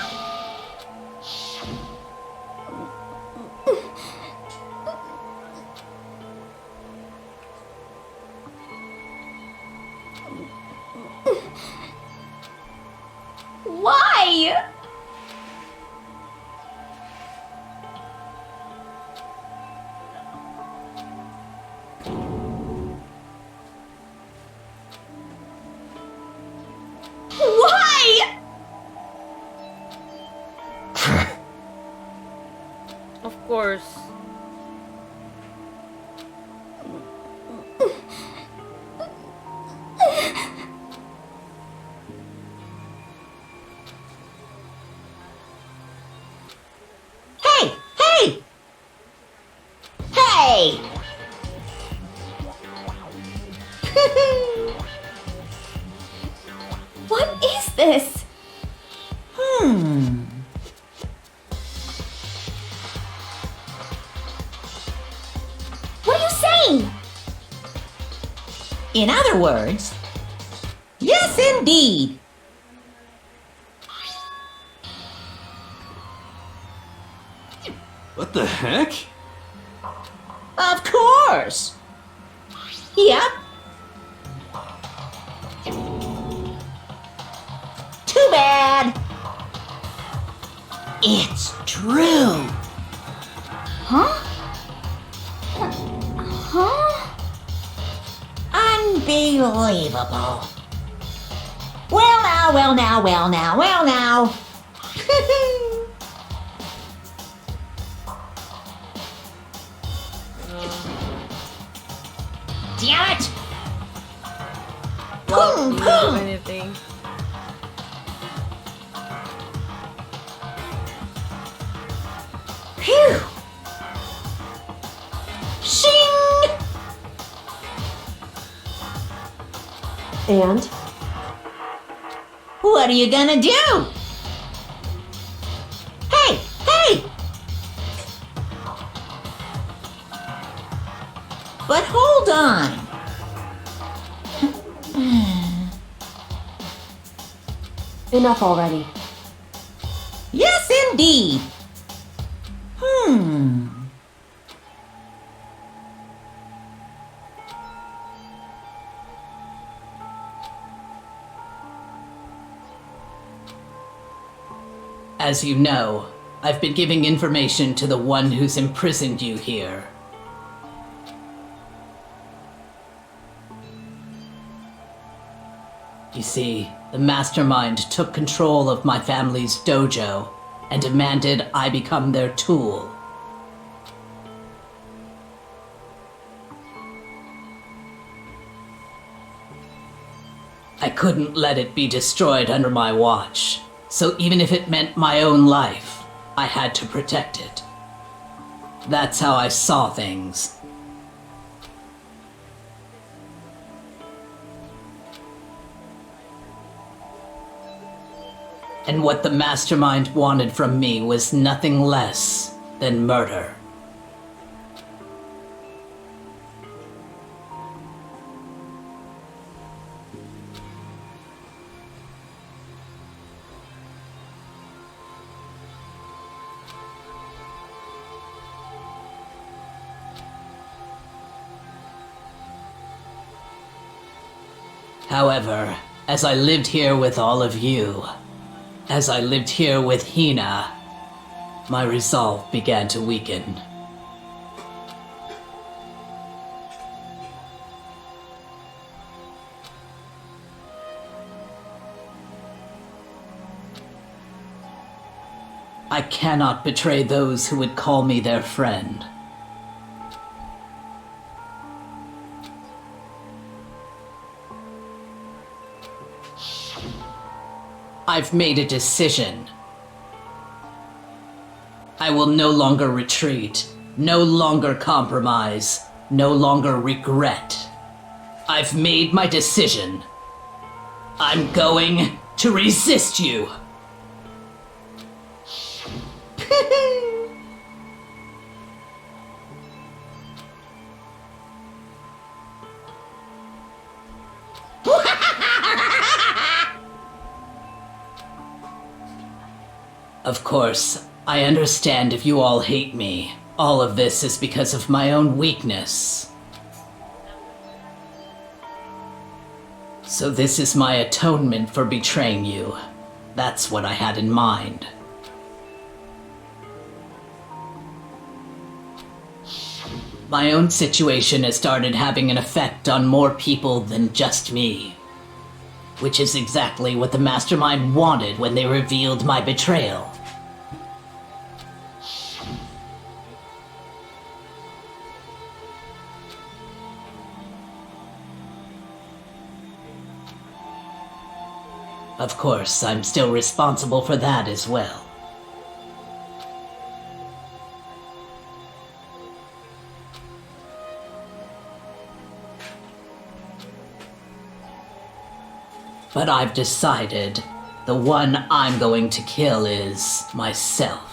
Why? Why? Of course. Hey! Hey! Hey! What is this? What are you saying? In other words, yes, indeed. What the heck? Of course. Yep. Too bad. It's true. Huh? Huh? Unbelievable. Unbelievable. Well now, well now, well now, well now. Damn it! Well, Boom, you do boom. anything. Phew! Shing! And What are you gonna do? Hey! Hey! But hold on. enough already. Yes, indeed. As you know, I've been giving information to the one who's imprisoned you here. You see, the mastermind took control of my family's dojo and demanded I become their tool. I couldn't let it be destroyed under my watch, so even if it meant my own life, I had to protect it. That's how I saw things. And what the mastermind wanted from me was nothing less than murder. However, as I lived here with all of you, as I lived here with Hina, my resolve began to weaken. I cannot betray those who would call me their friend. I've made a decision. I will no longer retreat, no longer compromise, no longer regret. I've made my decision. I'm going to resist you. Of course, I understand if you all hate me. All of this is because of my own weakness. So this is my atonement for betraying you. That's what I had in mind. My own situation has started having an effect on more people than just me. Which is exactly what the mastermind wanted when they revealed my betrayal. Of course, I'm still responsible for that as well. But I've decided the one I'm going to kill is myself.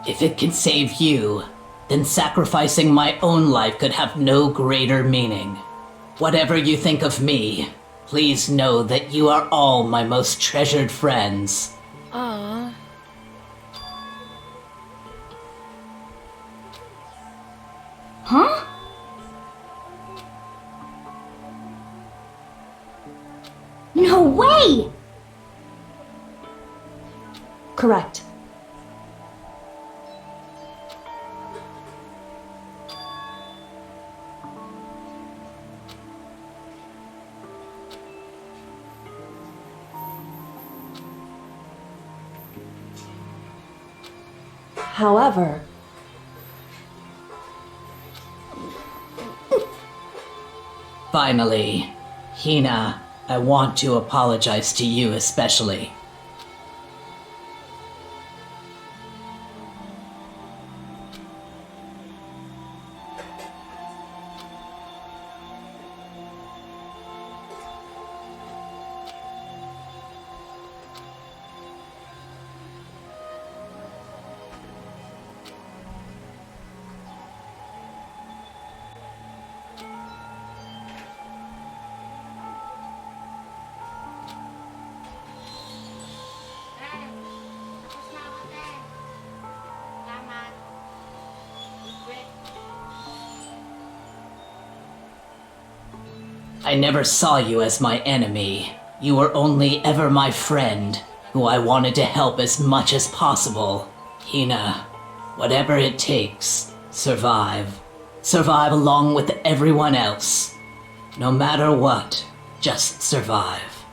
If it can save you, then sacrificing my own life could have no greater meaning. Whatever you think of me, please know that you are all my most treasured friends. Aww. Huh? correct. However, Finally, Hina, I want to apologize to you especially. I never saw you as my enemy. You were only ever my friend, who I wanted to help as much as possible. Hina, whatever it takes, survive. Survive along with everyone else. No matter what, just survive.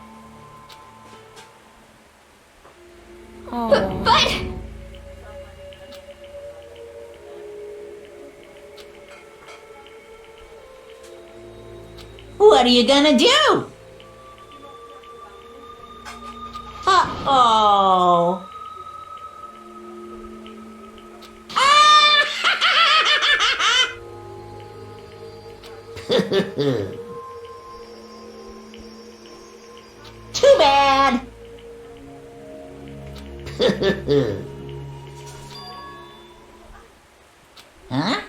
But What are you gonna do? Uh-oh. Too bad. Huh?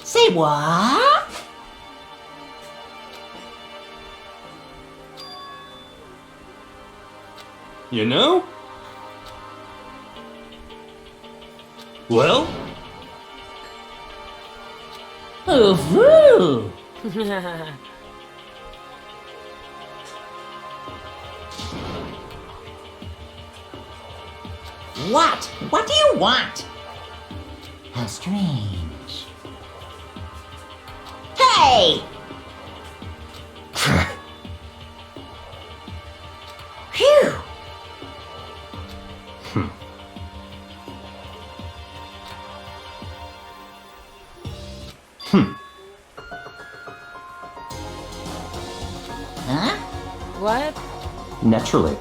Say what? You know? Well, Ooh-hoo. What? What do you want? How strange. Hey! Phew! Huh? What? Naturally.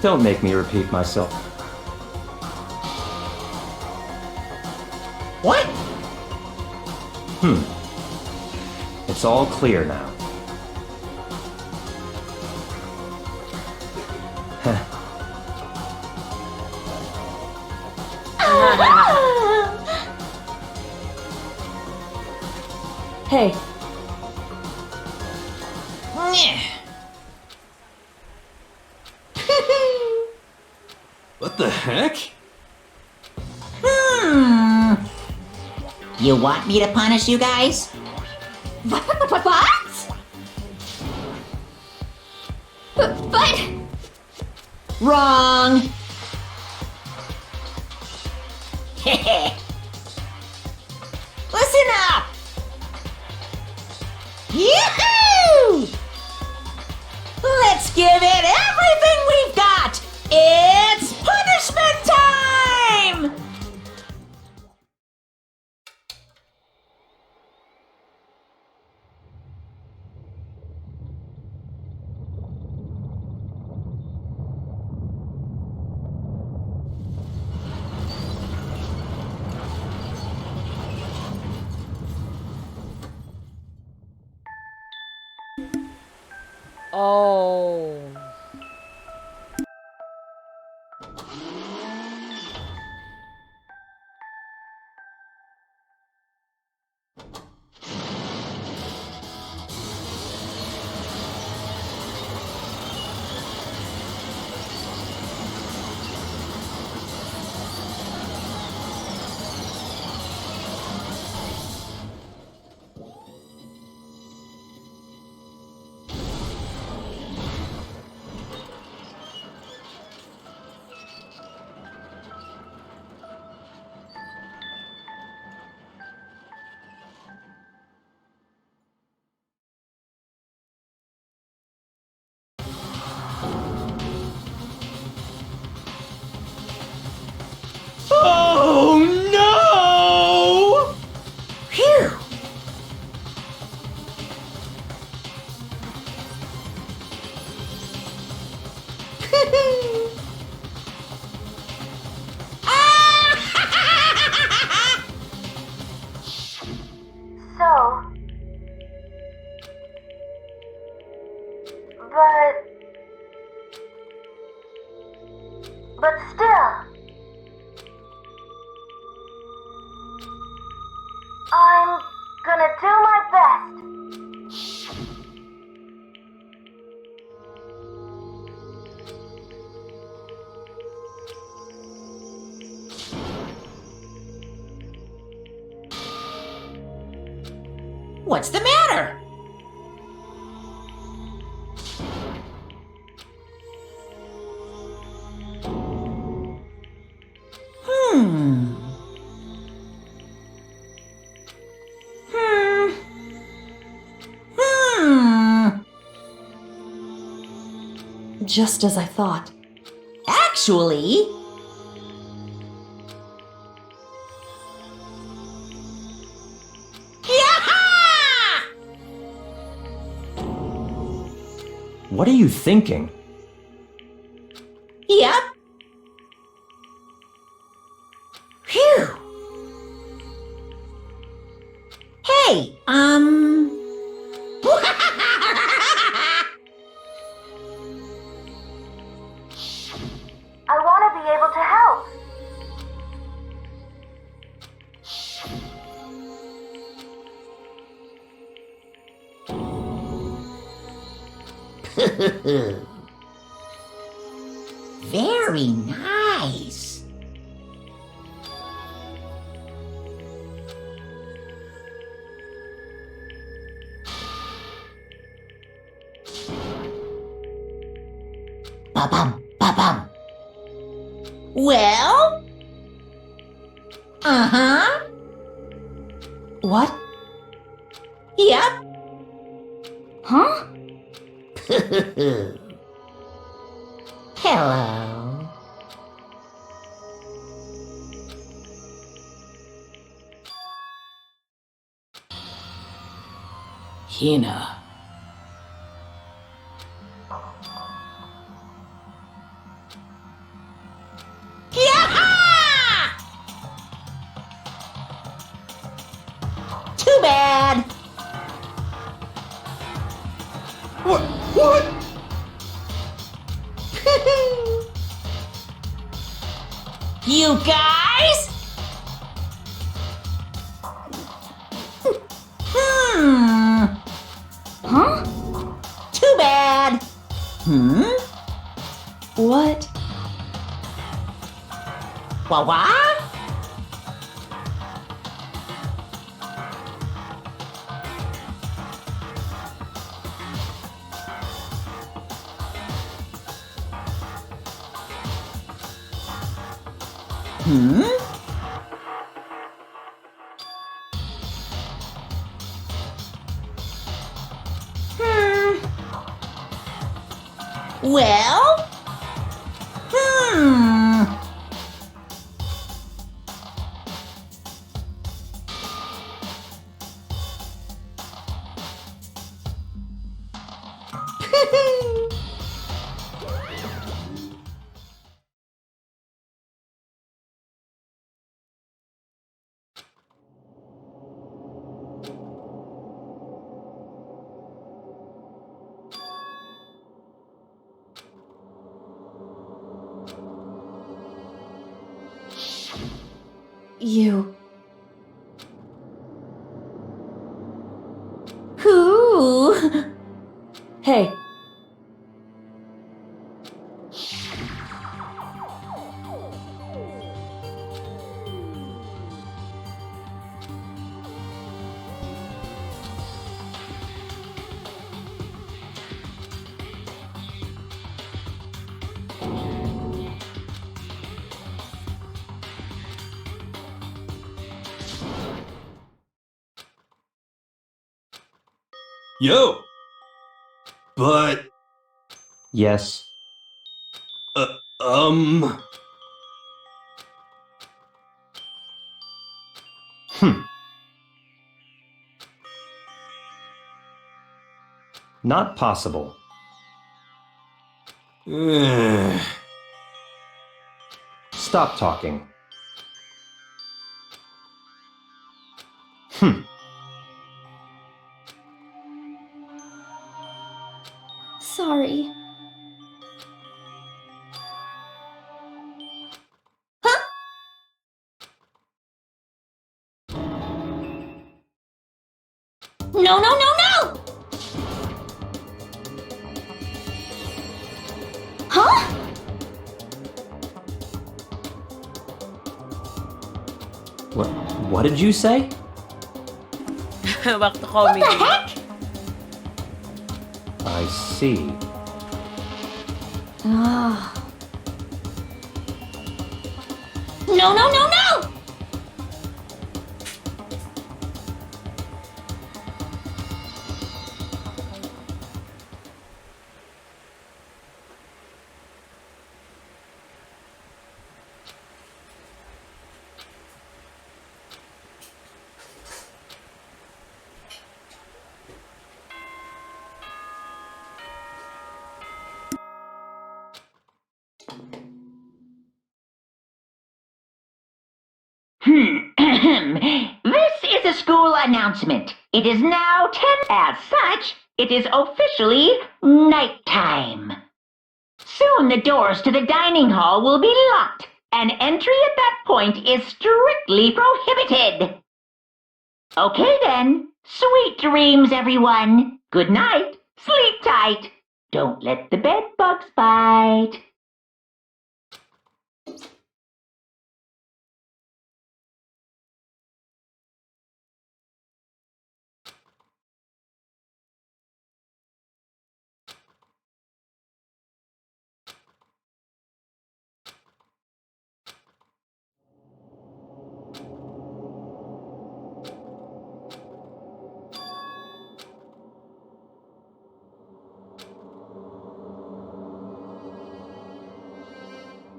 Don't make me repeat myself. What? It's all clear now. hey, what the heck? You want me to punish you guys? What? But Wrong! Listen up! Yoo-hoo! Let's give it everything we've got! It's punishment time! Oh. Gonna do my best. What's the matter? Hmm. Hmm. Hmm. Just as I thought. Actually, Yaha! What are you thinking? Yep. Phew. Hey, I want to be able to help. Very nice. Ba-bum, ba-bum. Well? Uh-huh. What? Yep. Huh? Hello. Hina. Yaha! Too bad. What? What? You guys? Hmm. Huh? Too bad. Hmm? What? What? Hmm? Well? Hmm. You. Who? Hey, Yo. But, Yes. uh, um... Not possible. Stop talking. Sorry. No, no, no, no! Huh? What did you say? Back to What comedy. the heck? I see. Ah. No, no, no, no! This is a school announcement. It is now 10. As such, it is officially nighttime. Soon the doors to the dining hall will be locked, and entry at that point is strictly prohibited. Okay then. Sweet dreams, everyone. Good night. Sleep tight. Don't let the bed bugs bite.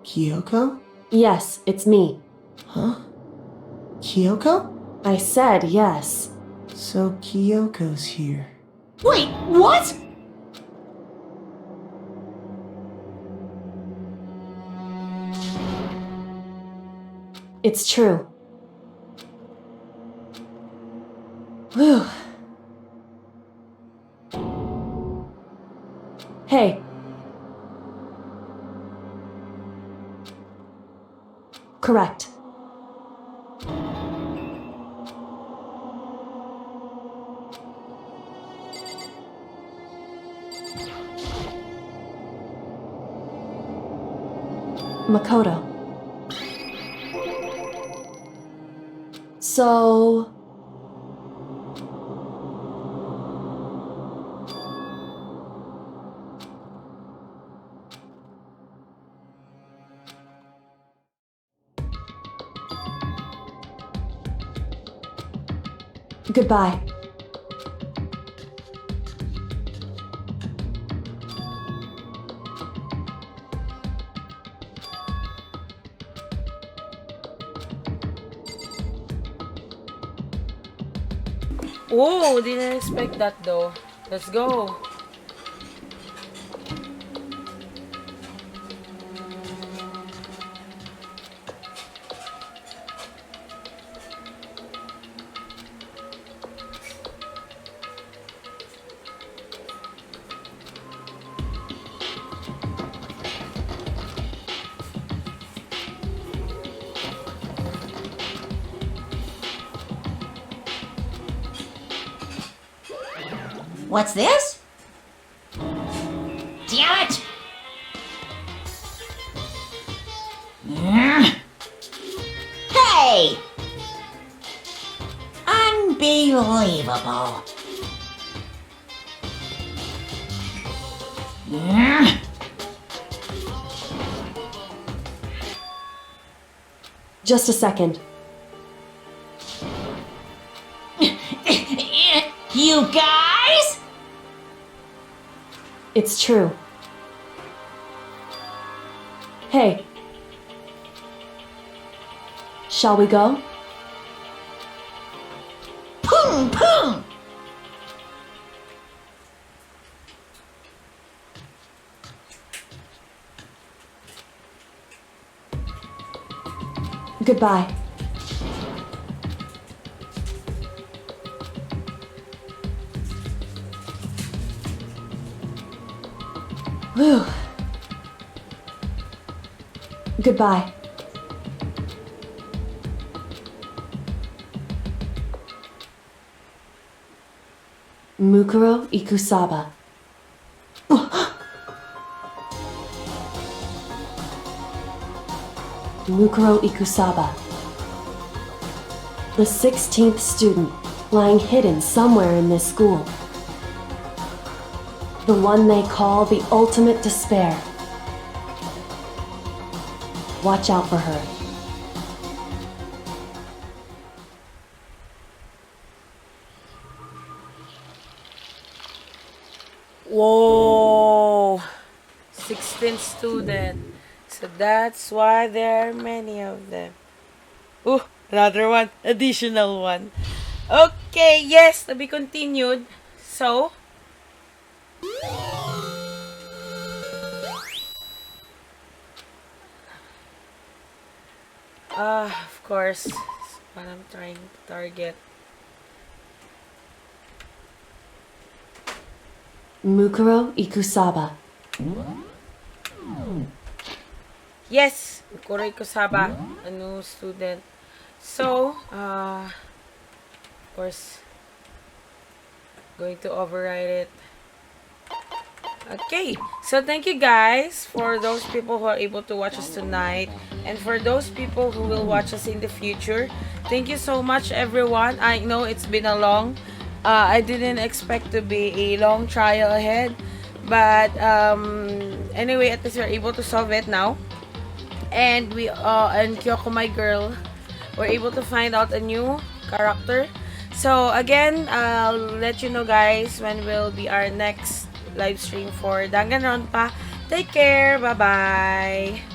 Kyoko? Yes, it's me. Huh? Kyoko? I said yes. So Kyoko's here. Wait, what? It's true. Whew. Hey. Correct. Makoto. So... Goodbye. Oh, didn't expect that though. Let's go. What's this? Damn it! Hey! Unbelievable. Just a second. You guys? It's true. Hey. Shall we go? Poom poom! Goodbye. Whew. Goodbye. Mukuro Ikusaba. Mukuro Ikusaba. The 16th student, lying hidden somewhere in this school. The one they call the ultimate despair. Watch out for her. Whoa! 16 student. So that's why there are many of them. Ooh, another one. Additional one. Okay, yes, to be continued. So, of course, what I'm trying to target. Mukuro Ikusaba. Yes, Kuroi Kusaba, a new student. So, of course, going to override it. Okay, so thank you guys for those people who are able to watch us tonight, and for those people who will watch us in the future. Thank you so much, everyone. I know it's been a long. I didn't expect to be a long trial ahead, but anyway, at least we're able to solve it now. And we and Kyoko, my girl, were able to find out a new character. So again, I'll let you know, guys, when will be our next live stream for Danganronpa. Take care. Bye bye.